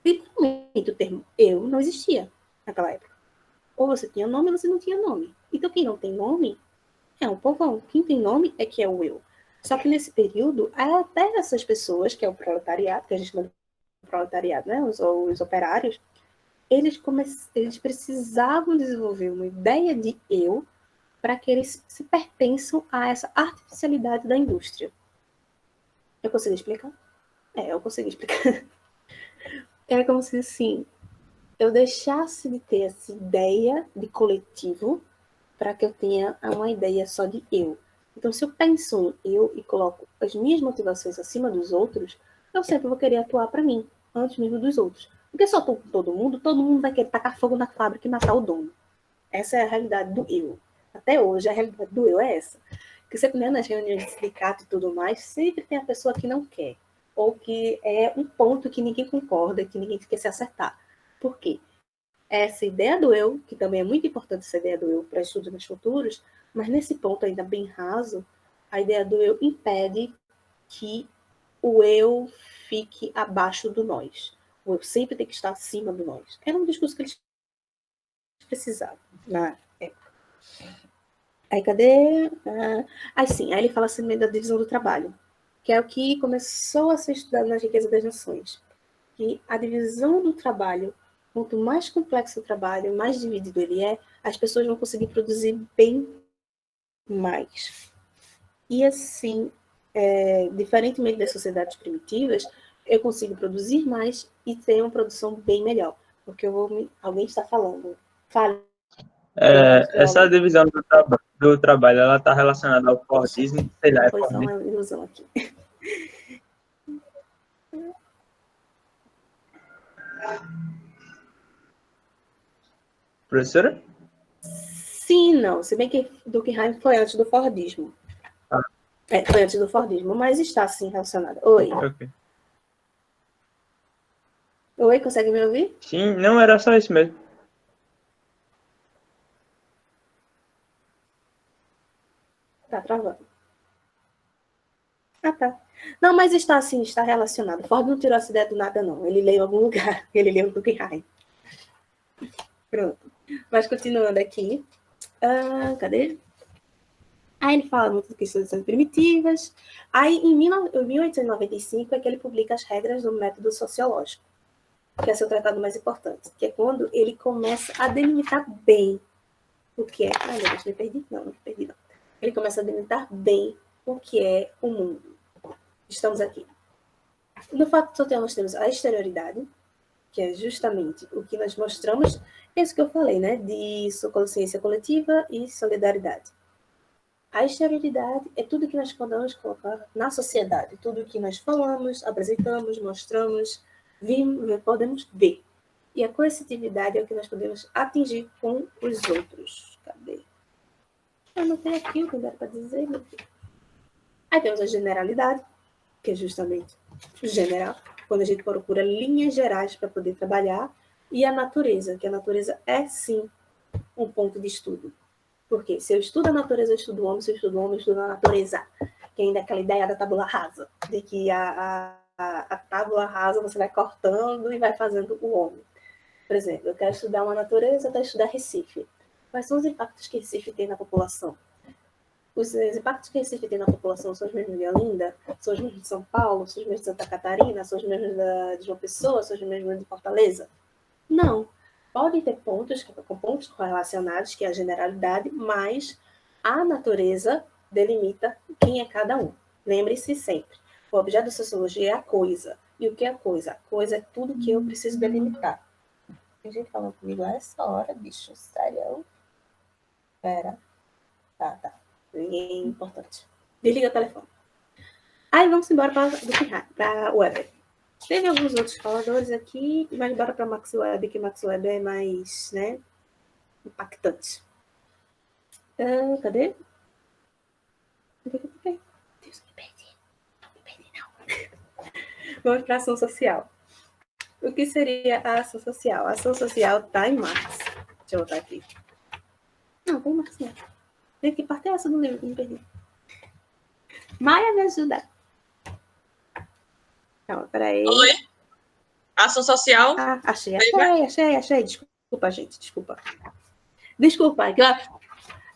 literalmente o termo eu não existia naquela época. Ou você tinha nome ou você não tinha nome. Então, quem não tem nome é um povão. Quem tem nome é que é o eu. Só que nesse período, até essas pessoas, que é o proletariado, que a gente chama de proletariado, né? Os operários, eles precisavam desenvolver uma ideia de eu para que eles se pertençam a essa artificialidade da indústria. Eu consegui explicar? Eu consegui explicar. É como se, assim, eu deixasse de ter essa ideia de coletivo para que eu tenha uma ideia só de eu. Então, se eu penso em eu e coloco as minhas motivações acima dos outros, eu sempre vou querer atuar para mim, antes mesmo dos outros. Porque se eu estou com todo mundo vai querer tacar fogo na fábrica e matar o dono. Essa é a realidade do eu. Até hoje, a realidade do eu é essa. Porque sempre, né, nas reuniões de sindicato e tudo mais, sempre tem a pessoa que não quer. Ou que é um ponto que ninguém concorda, que ninguém quer se acertar. Por quê? Essa ideia do eu, que também é muito importante essa ideia do eu para estudos nos futuros, mas nesse ponto ainda bem raso, a ideia do eu impede que o eu fique abaixo do nós. O eu sempre tem que estar acima do nós. Era um discurso que eles precisavam na época. Aí cadê? Aí sim, aí ele fala assim da divisão do trabalho, que é o que começou a ser estudado na Riqueza das Nações. Que a divisão do trabalho, quanto mais complexo o trabalho, mais dividido ele é, as pessoas vão conseguir produzir bem mais. E assim, diferentemente das sociedades primitivas, eu consigo produzir mais e ter uma produção bem melhor. Porque alguém está falando. Fale. Essa divisão do trabalho, ela está relacionada ao Fordismo, sei lá. Pois é uma ilusão aqui. Professora? Sim, não. Se bem que Durkheim foi antes do Fordismo. Foi antes do Fordismo, mas está sim relacionada. Oi. Okay. Oi, consegue me ouvir? Sim, não era só isso mesmo. Tá travando. Tá. Não, mas está assim, está relacionado. Ford não tirou essa ideia do nada, não. Ele leu em algum lugar. Ele leu do Durkheim. Pronto. Mas continuando aqui. Cadê? Aí ele fala muito de questões primitivas. Aí, em 1895, é que ele publica as regras do método sociológico, que é seu tratado mais importante, que é quando ele começa a delimitar bem o que é... Ai, meu Deus, me perdi? Não me perdi, não. Ele começa a delimitar bem o que é o mundo. Estamos aqui. No fato social, nós temos a exterioridade, que é justamente o que nós mostramos, é isso que eu falei, né? De consciência coletiva e solidariedade. A exterioridade é tudo que nós podemos colocar na sociedade, tudo que nós falamos, apresentamos, mostramos, podemos ver. E a coercitividade é o que nós podemos atingir com os outros. Cadê? Eu não tenho aqui o que dá para dizer. Meu filho. Aí temos a generalidade, que é justamente o general, quando a gente procura linhas gerais para poder trabalhar, e a natureza, que a natureza é, sim, um ponto de estudo. Porque se eu estudo a natureza, eu estudo o homem, se eu estudo o homem, eu estudo a natureza. que ainda é aquela ideia da tábula rasa, de que a tábula rasa você vai cortando e vai fazendo o homem. Por exemplo, eu quero estudar uma natureza, eu quero estudar Recife. Quais são os impactos que Recife tem na população? Os impactos que Recife tem na população são os mesmos de Olinda? São os mesmos de São Paulo? São os mesmos de Santa Catarina? São os mesmos de João Pessoa? São os mesmos de Fortaleza? Não. Podem ter pontos correlacionados, que é a generalidade, mas a natureza delimita quem é cada um. Lembre-se sempre, o objeto da sociologia é a coisa. E o que é a coisa? A coisa é tudo que eu preciso delimitar. Tem gente falando comigo a essa hora, bicho, sério? Pera. Tá. Ninguém importante. Desliga o telefone. Aí vamos embora para o Weber. Teve alguns outros faladores aqui, mas bora para Max Weber, que Max Weber é mais, né, impactante. Cadê? Deus, me perdi. Não me perdi, não. Vamos para a ação social. O que seria a ação social? A ação social está em Marx. Deixa eu botar aqui. Não, tem Marx não. Tem que parte essa do livro, que me perdi. Maia, me ajuda. Calma, peraí. Oi? Ação social? Ah, achei. Desculpa, gente, desculpa.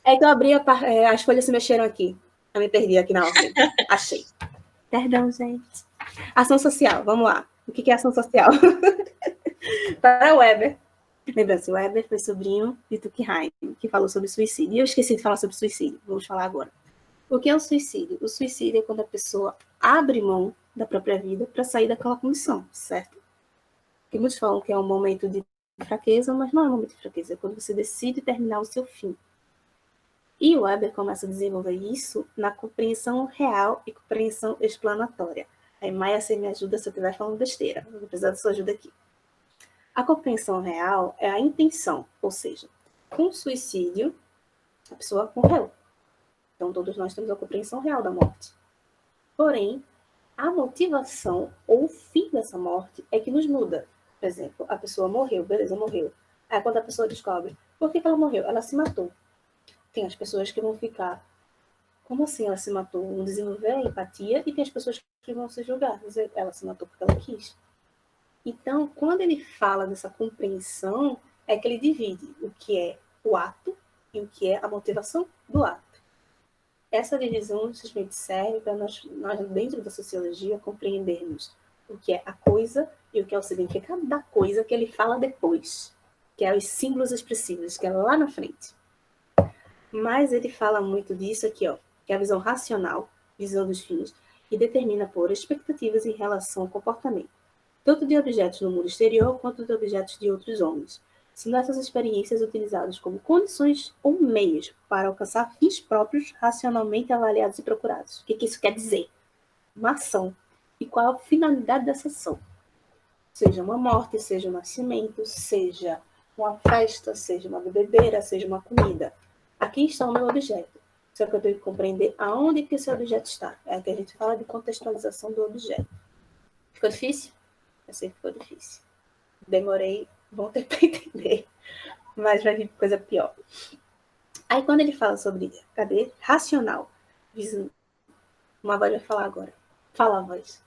É que eu abri as folhas se mexeram aqui. Eu me perdi aqui na ordem. Achei. Perdão, gente. Ação social, vamos lá. O que é ação social? Para Weber. Lembra-se, Weber foi sobrinho de Durkheim, que falou sobre suicídio. E eu esqueci de falar sobre suicídio. Vamos falar agora. O que é o suicídio? O suicídio é quando a pessoa abre mão da própria vida para sair daquela condição, certo? Porque muitos falam que é um momento de fraqueza, mas não é um momento de fraqueza. É quando você decide terminar o seu fim. E o Weber começa a desenvolver isso na compreensão real e compreensão explanatória. Aí, Maia, você me ajuda se eu estiver falando besteira. Eu vou precisar da sua ajuda aqui. A compreensão real é a intenção, ou seja, com o suicídio, a pessoa morreu. Então, todos nós temos a compreensão real da morte. Porém, a motivação ou o fim dessa morte é que nos muda. Por exemplo, a pessoa morreu, beleza, morreu. Aí, quando a pessoa descobre, por que ela morreu? Ela se matou. Tem as pessoas que vão ficar, como assim ela se matou? Vão desenvolver a empatia, e tem as pessoas que vão se julgar, dizer, ela se matou porque ela quis. Então, quando ele fala dessa compreensão, é que ele divide o que é o ato e o que é a motivação do ato. Essa divisão simplesmente serve para nós, dentro da sociologia, compreendermos o que é a coisa e o que é o significado da coisa que ele fala depois, que é os símbolos expressivos, que é lá na frente. Mas ele fala muito disso aqui, ó, que é a visão racional, visão dos fins, que determina por expectativas em relação ao comportamento, tanto de objetos no mundo exterior quanto de objetos de outros homens, sendo essas experiências utilizadas como condições ou meios para alcançar fins próprios racionalmente avaliados e procurados. O que isso quer dizer? Uma ação. E qual a finalidade dessa ação? Seja uma morte, seja um nascimento, seja uma festa, seja uma bebedeira, seja uma comida. Aqui está o meu objeto. Só que eu tenho que compreender aonde que esse objeto está. É que a gente fala de contextualização do objeto. Ficou difícil? Eu sei que ficou difícil. Demorei, vão ter para entender. Mas vai vir coisa pior. Aí quando ele fala sobre, racional. Uma voz vai falar agora. Fala a voz.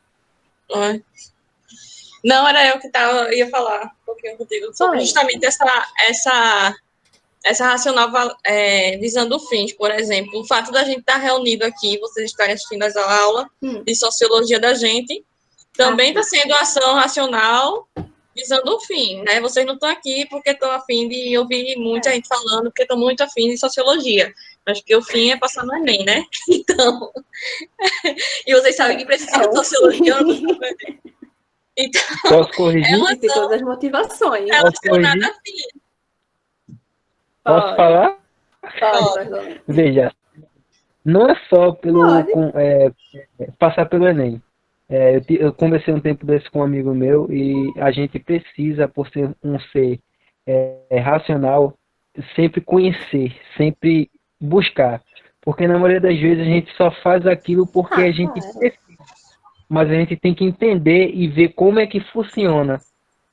Oi. Não, era eu que ia falar um pouquinho contigo. Sobre justamente essa racional visando fins, por exemplo. O fato da gente estar reunido aqui, vocês estarem assistindo essa aula de sociologia da gente, também está sendo ação racional visando o fim, né? Vocês não estão aqui porque estão a fim de ouvir muita gente falando, porque estão muito afim de sociologia. Mas que o fim é passar no Enem, né? Então, e vocês sabem que precisa de sociologia. Então, posso corrigir? Tem todas as motivações. Relacionada a fim. Posso falar? Pode. Veja, não é só pelo passar pelo Enem. Eu conversei um tempo desse com um amigo meu e a gente precisa, por ser um ser racional, sempre conhecer, sempre buscar. Porque na maioria das vezes a gente só faz aquilo porque a gente precisa. Mas a gente tem que entender e ver como é que funciona.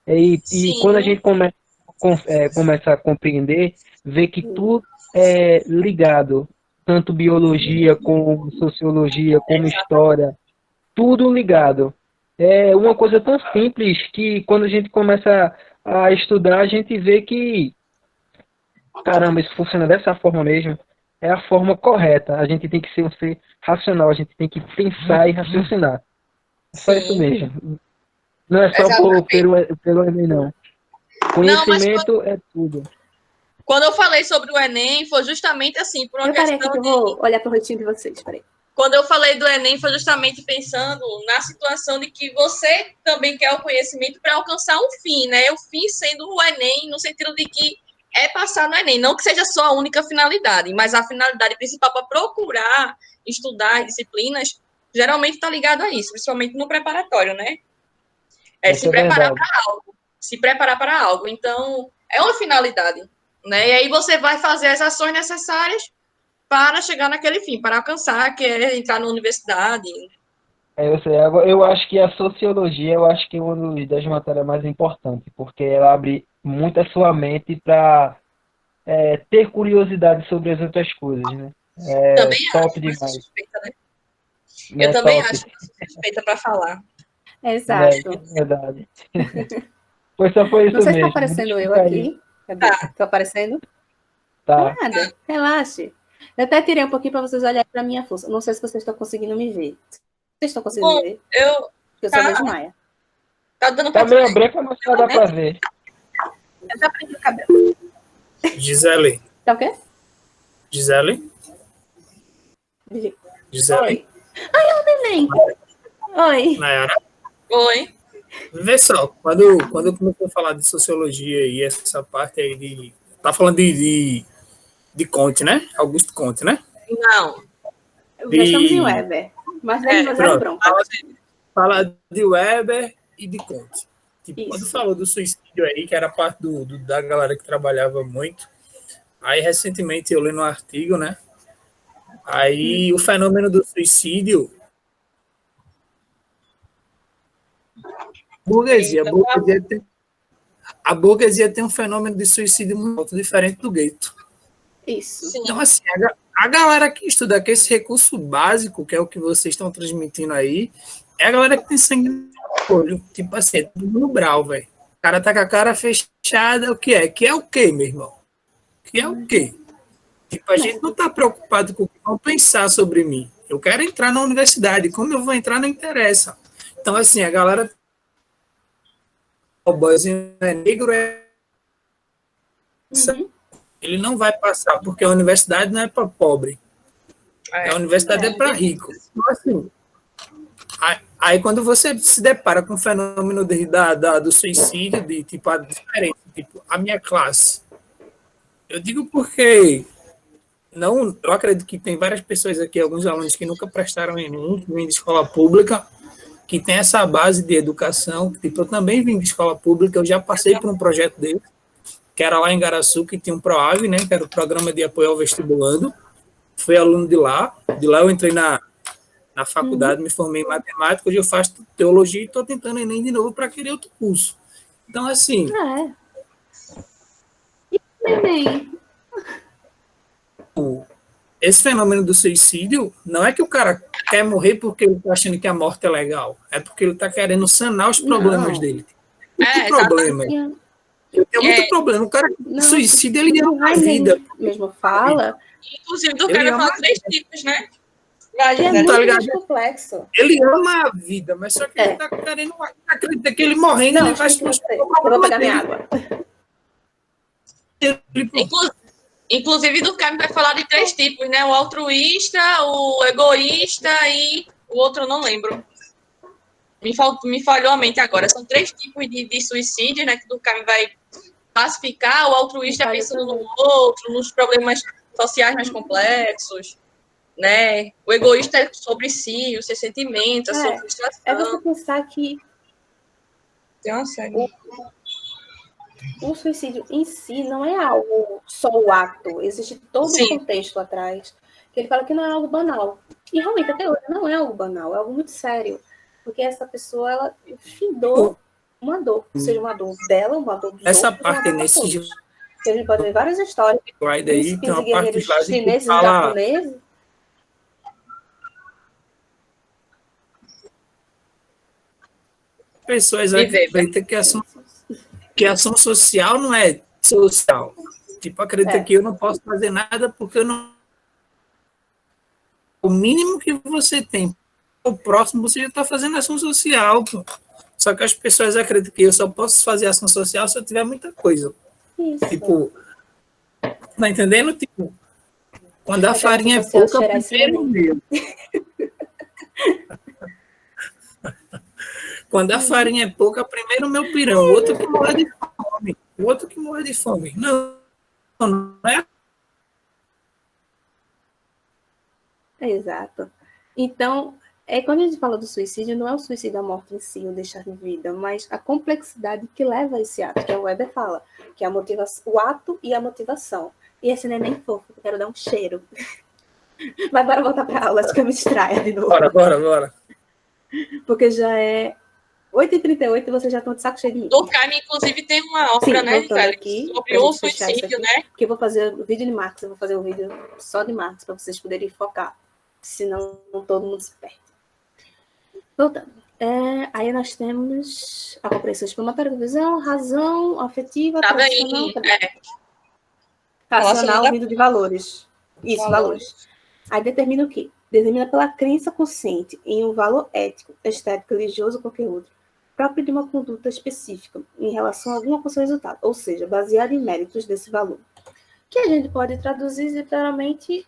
E quando a gente começa a compreender, ver que tudo é ligado tanto biologia como sociologia, como história, tudo ligado. É uma coisa tão simples que quando a gente começa a estudar, a gente vê que, caramba, isso funciona dessa forma mesmo. É a forma correta. A gente tem que ser um ser racional, a gente tem que pensar e raciocinar. É só isso Sim. mesmo. Não é só Exatamente. pelo Enem, não. Não, mas Conhecimento é tudo. quando eu falei sobre o Enem, foi justamente assim, por uma Eu parei aqui questão que eu de... vou olhar pro rostinho de vocês. Peraí. Quando eu falei do Enem, foi justamente pensando na situação de que você também quer o conhecimento para alcançar um fim, né? O fim sendo o Enem, no sentido de que é passar no Enem. Não que seja só a única finalidade, mas a finalidade principal para procurar estudar as disciplinas, geralmente está ligado a isso, principalmente no preparatório, né? É Isso se é preparar verdade. para algo. Se preparar para algo. Então, é uma finalidade, né? E aí você vai fazer as ações necessárias para chegar naquele fim, para alcançar, que é entrar na universidade. Eu sei. Agora, eu acho que a sociologia, eu acho que é uma das matérias mais importantes, porque ela abre muito a sua mente para ter curiosidade sobre as outras coisas, né? É Também top acho, mas sou demais. suspeita, né? Né? Eu também Top, acho que sou suspeita para falar. né? Exato. Verdade. Pois só foi Não isso sei se tá mesmo. aparecendo eu Desculpa aí. aqui. Cadê? Tá. Tô aparecendo? Tá. Nada. Relaxe. Eu até tirei um pouquinho para vocês olharem para minha força. Não sei se vocês estão conseguindo me ver. Vocês estão conseguindo Bom, me ver? eu Porque eu só vejo Maia. tá dando Tá para meio branca, mas só dá pra ver. Eu já prendi o cabelo. Gisele. Tá o quê? Gisele? Gisele? Oi. Ai, é o neném. Oi. Nayara? Oi. Vê só, quando eu comecei a falar de sociologia e essa parte aí de. Tá falando de Comte, né? Augusto Comte, né? Não. Já estamos em De, Weber. Mas nem zero pronto, bronca. fala de Weber e de Comte. Tipo, quando Isso. falou do suicídio aí, que era parte da galera que trabalhava muito, aí recentemente eu li no artigo, né? Aí o fenômeno do suicídio. A burguesia tem um fenômeno de suicídio muito diferente do gueto. Isso. Sim. Então, assim, a galera que estuda que esse recurso básico, que é o que vocês estão transmitindo aí, é a galera que tem sangue no olho. Tipo assim, é tudo no brau, velho. O cara tá com a cara fechada, o que é? Que é o quê, meu irmão? Que é o quê? Tipo, a gente não tá preocupado com o que vão pensar sobre mim. Eu quero entrar na universidade. Como eu vou entrar, não interessa. Então, assim, a galera. O boyzinho é negro, ele não vai passar, porque a universidade não é para pobre. A universidade é para rico. Então, assim, aí quando você se depara com o fenômeno do suicídio, de tipo, a diferença, tipo, a minha classe. Eu digo porque eu acredito que tem várias pessoas aqui, alguns alunos que nunca prestaram Enem, que vêm de escola pública, que tem essa base de educação. Tipo, eu também vim de escola pública, eu já passei por um projeto dele, que era lá em Garaçu, que tinha um PROAV, né, que era o Programa de Apoio ao Vestibulando. Fui aluno de lá eu entrei na faculdade, me formei em matemática, hoje eu faço teologia e estou tentando Enem de novo para querer outro curso. Então, assim... E o neném? Esse fenômeno do suicídio não é que o cara quer morrer porque ele está achando que a morte é legal, é porque ele está querendo sanar os problemas dele. Muito problema. Ele tem muito problema. O cara que suicida, ele ama a vida. Mesmo fala. Inclusive, do cara fala 3 tipos, né? É muito mais complexo. Ele ama a vida, mas só que ele está querendo acreditar que ele morrendo, ele vai se mostrar. Eu vou pegar minha água. Inclusive, do Caio vai falar de 3 tipos, né? O altruísta, o egoísta e o outro eu não lembro. Me falhou a mente agora. São 3 tipos de suicídio, né? Que o Caio vai classificar. O altruísta pensando no outro, nos problemas sociais mais complexos, né? O egoísta é sobre si, os seus sentimentos, a sua frustração. É você pensar que o suicídio em si não é algo só o ato, existe todo um contexto atrás, que ele fala que não é algo banal. E realmente, até hoje, não é algo banal, é algo muito sério. Porque essa pessoa, ela findou uma dor, seja uma dor dela, uma dor dos essa outros, parte uma dor nesse todos. que a gente pode ver várias histórias. Aí daí tem uma parte guerreiros lá chineses que fala... e japoneses. Pessoas acreditam que a ação social não é social. Tipo, acredita que eu não posso fazer nada porque eu não... O mínimo que você tem, o próximo, você já está fazendo ação social, pô. Só que as pessoas acreditam que eu só posso fazer ação social se eu tiver muita coisa. Isso. Tipo, tá entendendo? Tipo, quando a farinha é pouca, primeiro meu. Quando a farinha é pouca, primeiro o meu pirão, o outro que morre de fome. O outro que morre de fome. Não é? Exato. Então, quando a gente fala do suicídio, não é o suicídio da morte em si, o deixar de vida, mas a complexidade que leva a esse ato, que a Weber fala, que é o ato e a motivação. E esse neném fofo, eu quero dar um cheiro. Mas bora voltar para a aula, acho que eu me distraia de novo. Bora. Porque já é 8h38 e vocês já estão de saco cheio de mim. Durkheim, inclusive, tem uma obra, Sim, né, aqui, sobre o suicídio, né? Porque eu vou fazer o vídeo de Marx, eu vou fazer um vídeo só de Marx, para vocês poderem focar. Senão todo mundo se perde. Voltando. Aí nós temos a compreensão exploratória da visão, razão, afetiva, tradicional. Racional vindo de valores. Isso, valores. Aí determina o quê? Determina pela crença consciente em um valor ético, estético, religioso ou qualquer outro, próprio de uma conduta específica, em relação a alguma coisa resultado, ou seja, baseado em méritos desse valor. Que a gente pode traduzir literalmente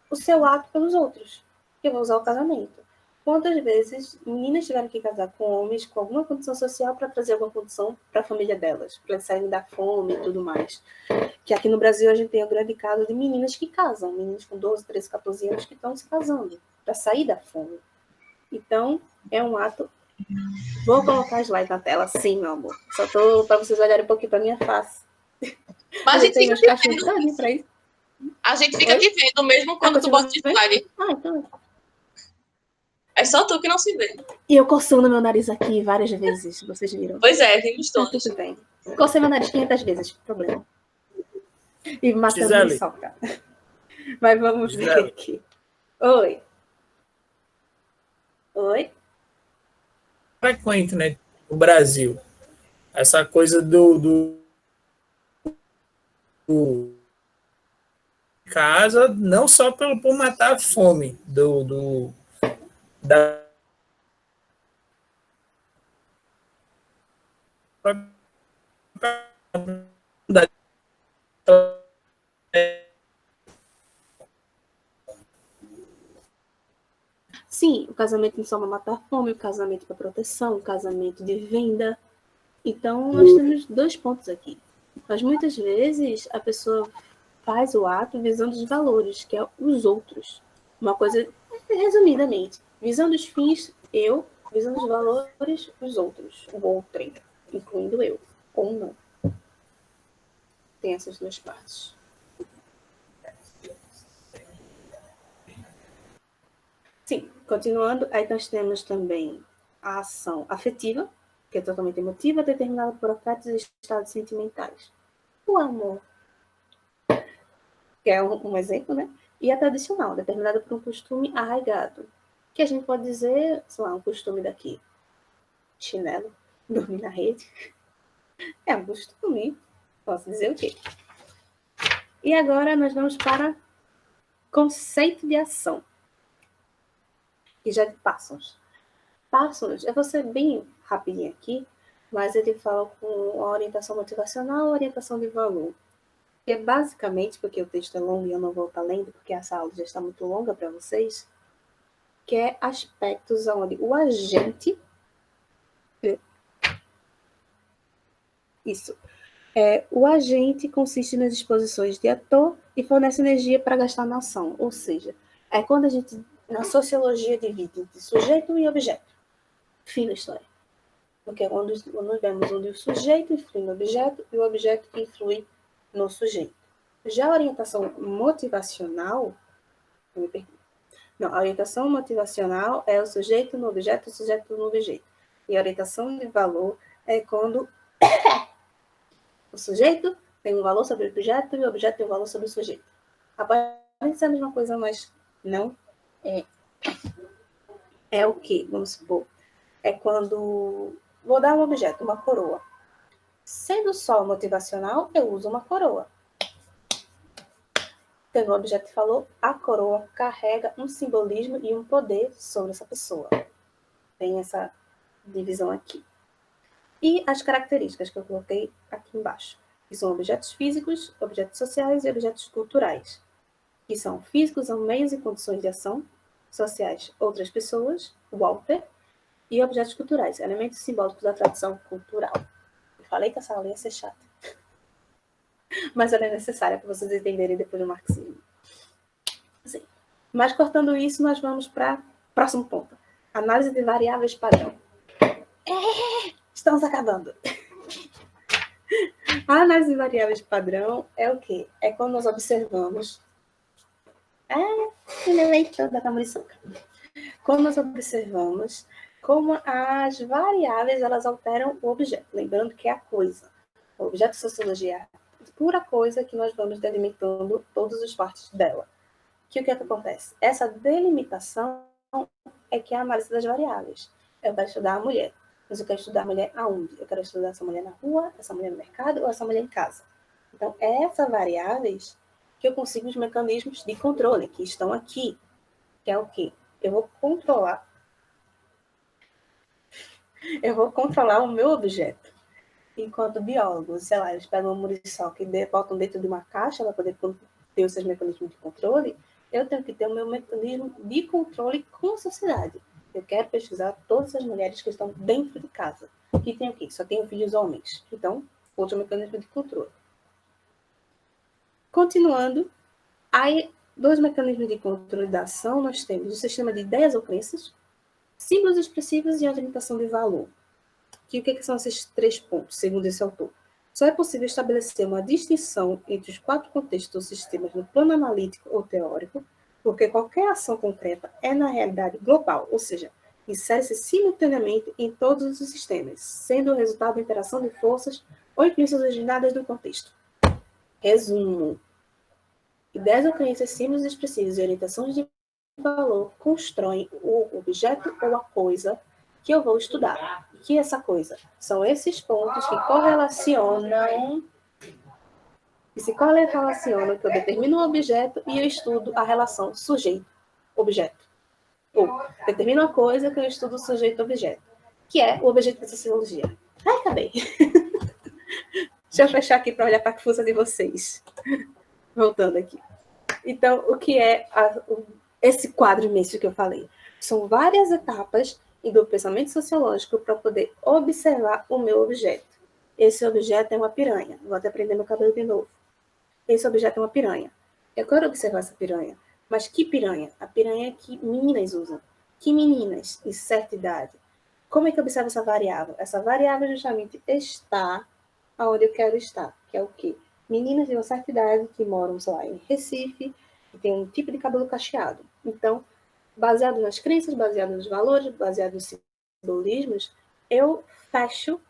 o seu ato pelos outros. Eu vou usar o casamento. Quantas vezes meninas tiveram que casar com homens com alguma condição social para trazer alguma condição para a família delas, para eles saírem da fome e tudo mais. Que aqui no Brasil a gente tem o grande caso de meninas que casam, meninas com 12, 13, 14 anos que estão se casando para sair da fome. Então, é um ato... Vou colocar as slides na tela, sim, meu amor. Só estou para vocês olharem um pouquinho para minha face. Mas a gente tem meus cachorros para isso. A gente fica te vendo mesmo quando tu bota slide. Então... É só tu que não se vê. E eu coçando meu nariz aqui várias vezes, vocês viram? Pois é, vimos todos. Tudo bem. Cocei meu nariz 500 vezes, problema. E matando de soca. Mas vamos ver aqui. Oi. Frequente, né? No Brasil. Essa coisa do casa, não só por matar a fome da Sim, o casamento não só para matar a fome, o casamento para proteção, o casamento de venda. Então, nós temos 2 pontos aqui. Mas muitas vezes a pessoa faz o ato visando os valores, que é os outros. Uma coisa, resumidamente, visando os fins, eu, visando os valores, os outros, o outrem, incluindo eu, ou não. Tem essas 2 partes. Sim, continuando, aí nós temos também a ação afetiva, que é totalmente emotiva, determinada por afetos e estados sentimentais. O amor, que é um exemplo, né? E a tradicional, determinada por um costume arraigado, que a gente pode dizer, sei lá, um costume daqui, chinelo, dormir na rede. É um costume, posso dizer o quê? E agora nós vamos para conceito de ação, que já de Parsons. Parsons, eu vou ser bem rapidinho aqui, mas ele fala com a orientação motivacional e orientação de valor. Que é basicamente, porque o texto é longo e eu não vou estar lendo, porque essa aula já está muito longa para vocês, que é aspectos onde o agente... o agente consiste nas disposições de ator e fornece energia para gastar na ação. Ou seja, é quando a gente, na sociologia, divide de sujeito e objeto. Fim da história. Porque é quando nós vemos onde o sujeito influi no objeto e o objeto que influi no sujeito. Já a orientação motivacional... Não, a orientação motivacional é o sujeito no objeto, o sujeito no objeto. E a orientação de valor é quando o sujeito tem um valor sobre o objeto e o objeto tem um valor sobre o sujeito. Aparece ser a mesma coisa, mas não é. É o quê? Vamos supor. É quando vou dar um objeto, uma coroa. Sendo só motivacional, eu uso uma coroa. Pegou o objeto e falou, a coroa carrega um simbolismo e um poder sobre essa pessoa. Tem essa divisão aqui. E as características que eu coloquei aqui embaixo, que são objetos físicos, objetos sociais e objetos culturais, que são físicos, são meios e condições de ação, sociais, outras pessoas, Walter, e objetos culturais, elementos simbólicos da tradição cultural. Eu falei que essa aula ia ser chata, mas ela é necessária para vocês entenderem depois do marxismo. Assim. Mas cortando isso, nós vamos para o próximo ponto. Análise de variáveis padrão. Estamos acabando. A análise de variáveis padrão é o quê? É quando nós observamos... Quando nós observamos como as variáveis elas alteram o objeto. Lembrando que é a coisa. O objeto de sociologia é a pura coisa que nós vamos delimitando todas as partes dela. O que é que acontece? Essa delimitação é que é a análise das variáveis. Eu quero estudar a mulher. Mas eu quero estudar a mulher aonde? Eu quero estudar essa mulher na rua, essa mulher no mercado ou essa mulher em casa. Então, é essas variáveis que eu consigo os mecanismos de controle, que estão aqui. Que é o quê? Eu vou controlar o meu objeto. Enquanto biólogos, sei lá, eles pegam uma muriçoca e botam dentro de uma caixa para poder ter os seus mecanismos de controle, eu tenho que ter o meu mecanismo de controle com a sociedade. Eu quero pesquisar todas as mulheres que estão dentro de casa. Que tem o quê? Só tem filhos homens. Então, outro mecanismo de controle. Continuando, aí, dois mecanismos de controle da ação, nós temos o sistema de ideias ou crenças, símbolos expressivos e a limitação de valor. Que o que são esses 3 pontos, segundo esse autor? Só é possível estabelecer uma distinção entre os 4 contextos ou sistemas no plano analítico ou teórico, porque qualquer ação concreta é, na realidade, global, ou seja, insere-se simultaneamente em todos os sistemas, sendo o resultado da interação de forças ou influências originadas do contexto. Resumo. Ideias ou crenças, símbolos expressivos e orientações de valor constroem o objeto ou a coisa que eu vou estudar. E que é essa coisa? São esses pontos que correlacionam, que eu determino o objeto e eu estudo a relação sujeito-objeto. Ou determino a coisa que eu estudo o sujeito-objeto, que é o objeto da sociologia. Ai, acabei. Deixa eu fechar aqui para olhar para a força de vocês. Voltando aqui. Então, o que é esse quadro imenso que eu falei? São várias etapas do pensamento sociológico para poder observar o meu objeto. Esse objeto é uma piranha. Vou até prender meu cabelo de novo. Esse objeto é uma piranha. Eu quero observar essa piranha. Mas que piranha? A piranha que meninas usam. Que meninas de certa idade? Como é que eu observo essa variável? Essa variável justamente está onde eu quero estar, que é o quê? Meninas de uma certa idade que moram, sei lá, em Recife, que tem um tipo de cabelo cacheado. Então, baseado nas crenças, baseado nos valores, baseado nos simbolismos, eu fecho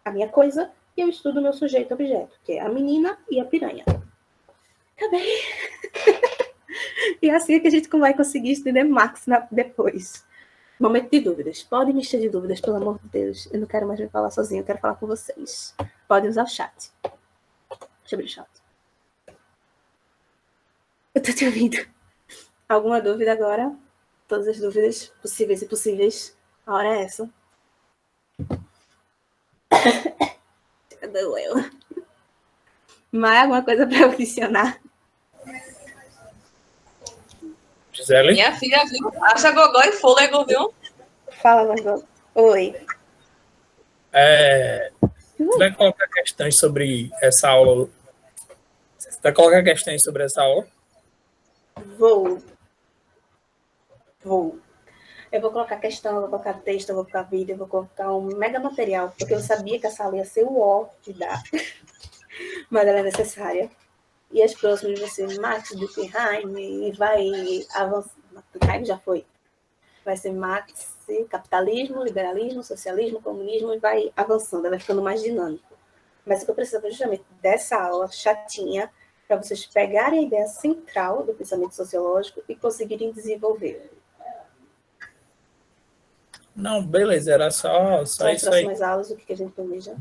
a minha coisa e eu estudo o meu sujeito-objeto, que é a menina e a piranha. Acabei. E é assim que a gente vai conseguir estender Marx depois. Momento de dúvidas. Podem me encher de dúvidas, pelo amor de Deus. Eu não quero mais me falar sozinha, eu quero falar com vocês. Podem usar o chat. Deixa eu abrir o chat. Eu tô te ouvindo. Alguma dúvida agora? Todas as dúvidas possíveis e impossíveis. A hora é essa. Doeu. Mais alguma coisa para eu adicionar? Gisele? Minha filha, viu? Acha gogó e fôlego, viu? Fala, Gogó. Oi. Você vai colocar questões sobre essa aula? Você vai colocar questões sobre essa aula? Vou. Eu vou colocar questão, eu vou colocar texto, eu vou colocar vídeo, eu vou colocar um mega material, porque eu sabia que essa aula ia ser o ó de dar. Mas ela é necessária. E as próximas vão ser Marx, Durkheim, e vai avançar. Durkheim já foi. Vai ser Marx, capitalismo, liberalismo, socialismo, comunismo, e vai avançando, vai ficando mais dinâmico. Mas eu precisava justamente dessa aula chatinha para vocês pegarem a ideia central do pensamento sociológico e conseguirem desenvolver. Não, beleza, era só Nas isso aí. próximas aulas, o que a gente planeja?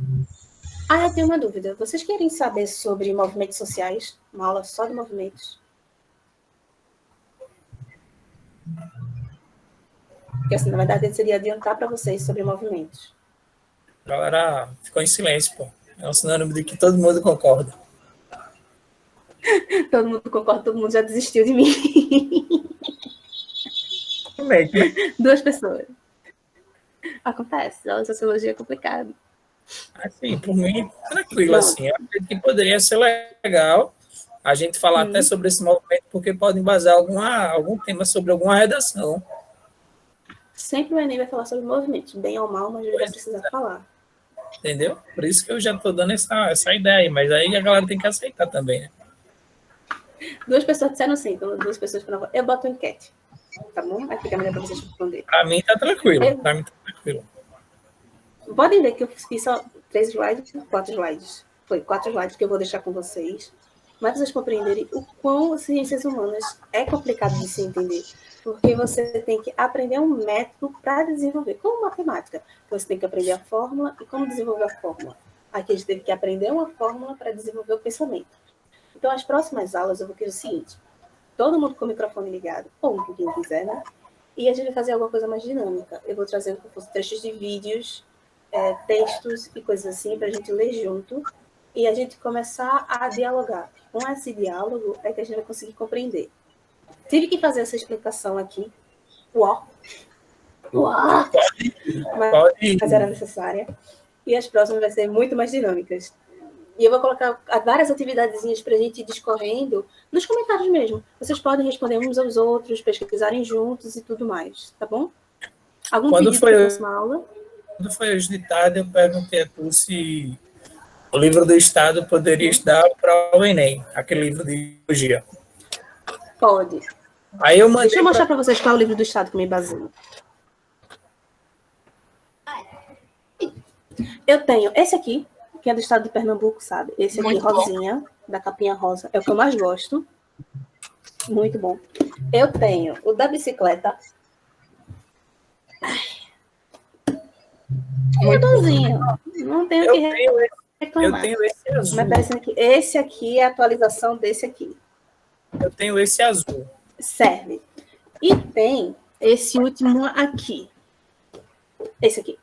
Eu tenho uma dúvida. Vocês querem saber sobre movimentos sociais? Uma aula só de movimentos? Porque, assim, na verdade, seria adiantar para vocês sobre movimentos. A galera ficou em silêncio, pô. É um sinônimo de que todo mundo concorda. Todo mundo concorda, todo mundo já desistiu de mim. Realmente, né? 2 pessoas. Acontece, a sociologia é complicado. Assim, por mim, tranquilo, Não. assim. Eu acredito que poderia ser legal a gente falar até sobre esse movimento, porque pode embasar algum tema sobre alguma redação. Sempre o Enem vai falar sobre movimentos, bem ou mal, mas ele vai precisar falar. Entendeu? Por isso que eu já estou dando essa ideia aí, mas aí a galera tem que aceitar também, né? 2 pessoas disseram sim, então 2 pessoas falaram, eu boto enquete, tá bom? Aí fica melhor para vocês responder. Para mim tá tranquilo, Podem ver que eu fiz só 3 slides, 4 slides. Foi 4 slides que eu vou deixar com vocês, mas vocês compreenderem o quão ciências humanas é complicado de se entender, porque você tem que aprender um método para desenvolver, como matemática. Então, você tem que aprender a fórmula e como desenvolver a fórmula. Aqui a gente teve que aprender uma fórmula para desenvolver o pensamento. Então, as próximas aulas eu vou querer o seguinte, todo mundo com o microfone ligado, ou quem quiser, né? E a gente vai fazer alguma coisa mais dinâmica. Eu vou trazer trechos de vídeos, textos e coisas assim, para a gente ler junto e a gente começar a dialogar. Com esse diálogo é que a gente vai conseguir compreender. Tive que fazer essa explicação aqui. Mas era necessária. E as próximas vão ser muito mais dinâmicas. E eu vou colocar várias atividadezinhas para a gente ir discorrendo nos comentários mesmo. Vocês podem responder uns aos outros, pesquisarem juntos e tudo mais, tá bom? Algum pedido para a próxima aula? Quando foi hoje de tarde, eu perguntei a tu se o livro do Estado poderia estudar para o Enem, aquele livro de biologia. Pode. Aí eu mandei. Deixa eu mostrar para vocês qual é o livro do Estado que me baseio. Eu tenho esse aqui, que é do Estado de Pernambuco, sabe? Esse aqui, rosinha, da capinha rosa, é o que eu mais gosto. Muito bom. Eu tenho o da bicicleta. Redondinho. Não tenho que reclamar. Eu tenho esse azul. Mas parecendo que esse aqui é a atualização desse aqui. Eu tenho esse azul. Serve. E tem esse último aqui. Esse aqui.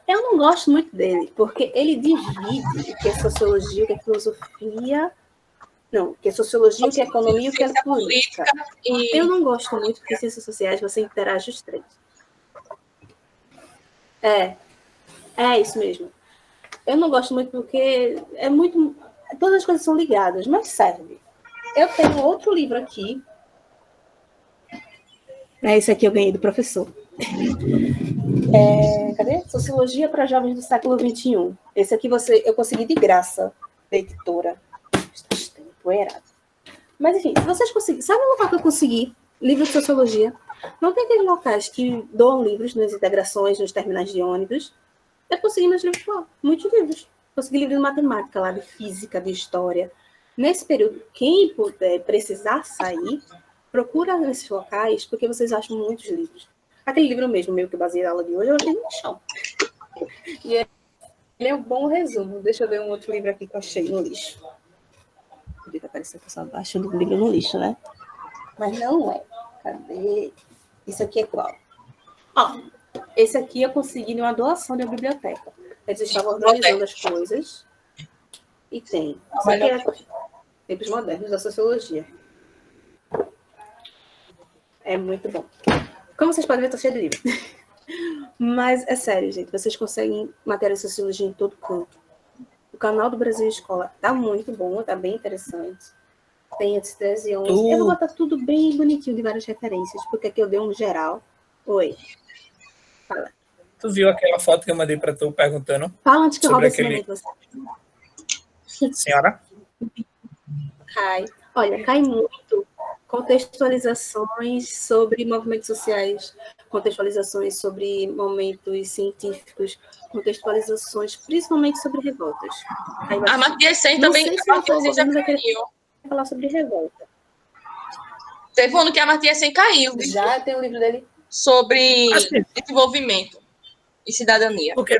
Eu não gosto muito dele, porque ele divide o que é sociologia, o que é filosofia. Não, o que é sociologia, o que é economia e o que é política. Eu não gosto muito porque ciências sociais você interage os 3. É isso mesmo. Eu não gosto muito porque é muito... Todas as coisas são ligadas, mas serve. Eu tenho outro livro aqui. Esse aqui eu ganhei do professor. Cadê? Sociologia para Jovens do Século XXI. Esse aqui eu consegui de graça da editora. Empoeirado. Mas enfim, se vocês conseguirem... Sabe um local que eu consegui? Livro de Sociologia. Não tem aqueles locais que doam livros nas integrações, nos terminais de ônibus. Eu consegui meus livros lá. Muitos livros. Consegui livro de matemática lá, de física, de história. Nesse período, quem puder precisar sair, procura nesses locais, porque vocês acham muitos livros. Aquele livro mesmo, meu que eu baseei na aula de hoje, eu achei no chão. E ele é um bom resumo. Deixa eu ver um outro livro aqui que eu achei no lixo. Podia aparecer o pessoal achando um livro no lixo, né? Mas não é. Cadê? Isso aqui é qual? Esse aqui eu consegui numa doação da biblioteca. Eles estavam organizando as coisas. E tem. Isso aqui é Tempos Modernos da Sociologia. É muito bom. Como vocês podem ver, eu estou cheia de livro. Mas é sério, gente. Vocês conseguem matéria de sociologia em todo canto. O canal do Brasil Escola tá muito bom, tá bem interessante. Tem as 13 e 11. Eu vou botar tudo bem bonitinho de várias referências, porque aqui eu dei um geral. Oi. Fala. Tu viu aquela foto que eu mandei para tu perguntando? Fala antes que eu roube esse aquele... momento você. Senhora? Cai. Olha, cai muito contextualizações sobre movimentos sociais, contextualizações sobre momentos científicos, contextualizações, principalmente sobre revoltas. A Matias Sen também vai querer falar sobre revolta. Teve um ano que a Matias Sen caiu. Já tem o livro dele? Sobre desenvolvimento e cidadania. Porque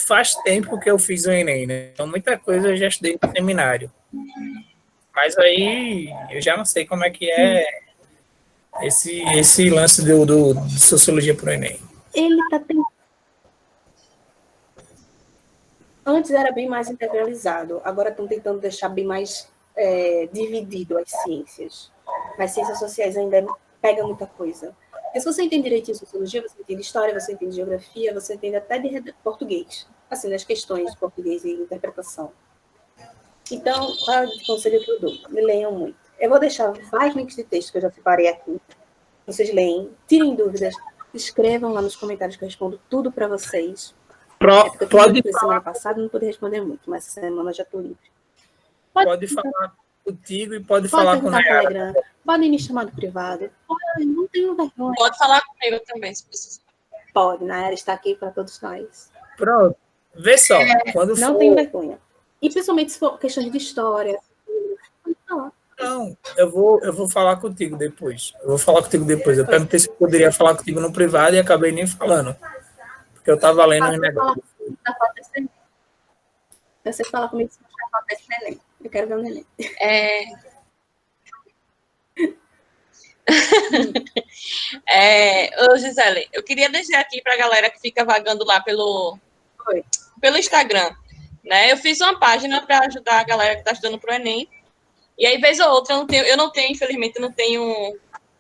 faz tempo que eu fiz o Enem, né? Então, muita coisa eu já estudei no seminário. Mas aí eu já não sei como é que é esse lance de sociologia para o Enem. Ele está tentando. Antes era bem mais integralizado, agora estão tentando deixar bem mais dividido as ciências. Mas ciências sociais ainda pega muita coisa. Porque se você entende direitinho sociologia, você entende história, você entende geografia, você entende até de português. Assim, das questões de português e interpretação. Então, qual é o conselho que eu dou? Me leiam muito. Eu vou deixar vários links de texto que eu já separei aqui. Vocês leem, tirem dúvidas, escrevam lá nos comentários que eu respondo tudo para vocês. Pode falar. Semana passada não pude responder muito, mas essa semana já estou livre. Pode falar contigo e pode falar com o Nayara. Podem me chamar no privado. Não tenho vergonha. Pode falar comigo também, se precisar. Pode, Nayara está aqui para todos nós. Pronto. Vê só. Quando não tenho vergonha. E principalmente se for questões de história. Pode falar. Não, eu vou falar contigo depois. Eu perguntei se eu poderia falar contigo no privado e acabei nem falando. Porque eu estava lendo os negócios. Você fala comigo se você acontece neném. Eu quero ver o neném. Ô, Gisele, eu queria deixar aqui para a galera que fica vagando lá pelo Instagram. Né? Eu fiz uma página para ajudar a galera que está estudando para o Enem. E aí, vez ou outra, infelizmente, eu não tenho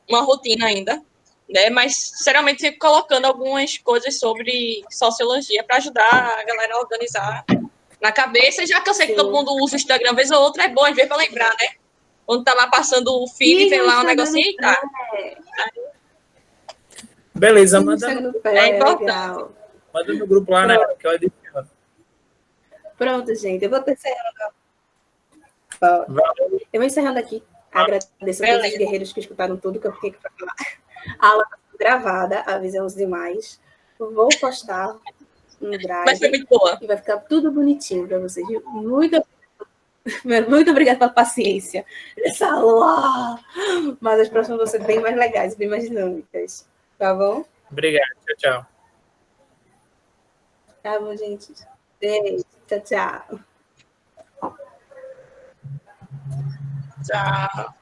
uma rotina ainda. Né? Mas, sinceramente, fico colocando algumas coisas sobre sociologia para ajudar a galera a organizar na cabeça. Já que eu sei que todo mundo usa o Instagram, vez ou outra, é bom às vezes para lembrar, né? Quando tá lá passando o feed, vem lá um negocinho e tá. Beleza, manda no grupo lá, né? Que eu adiciono. Pronto, gente. Eu vou encerrando. Eu vou encerrando aqui. Agradeço a todos os guerreiros que escutaram tudo que eu fiquei para falar. A aula está gravada, avisamos os demais. Vou postar no Drive. Vai ser muito boa. E vai ficar tudo bonitinho para vocês. Muito obrigada pela paciência nessa aula. Mas as próximas vão ser bem mais legais, bem mais dinâmicas. Tá bom? Obrigado. Tchau. Tá bom, gente. Beijo. Tchau. Tchau.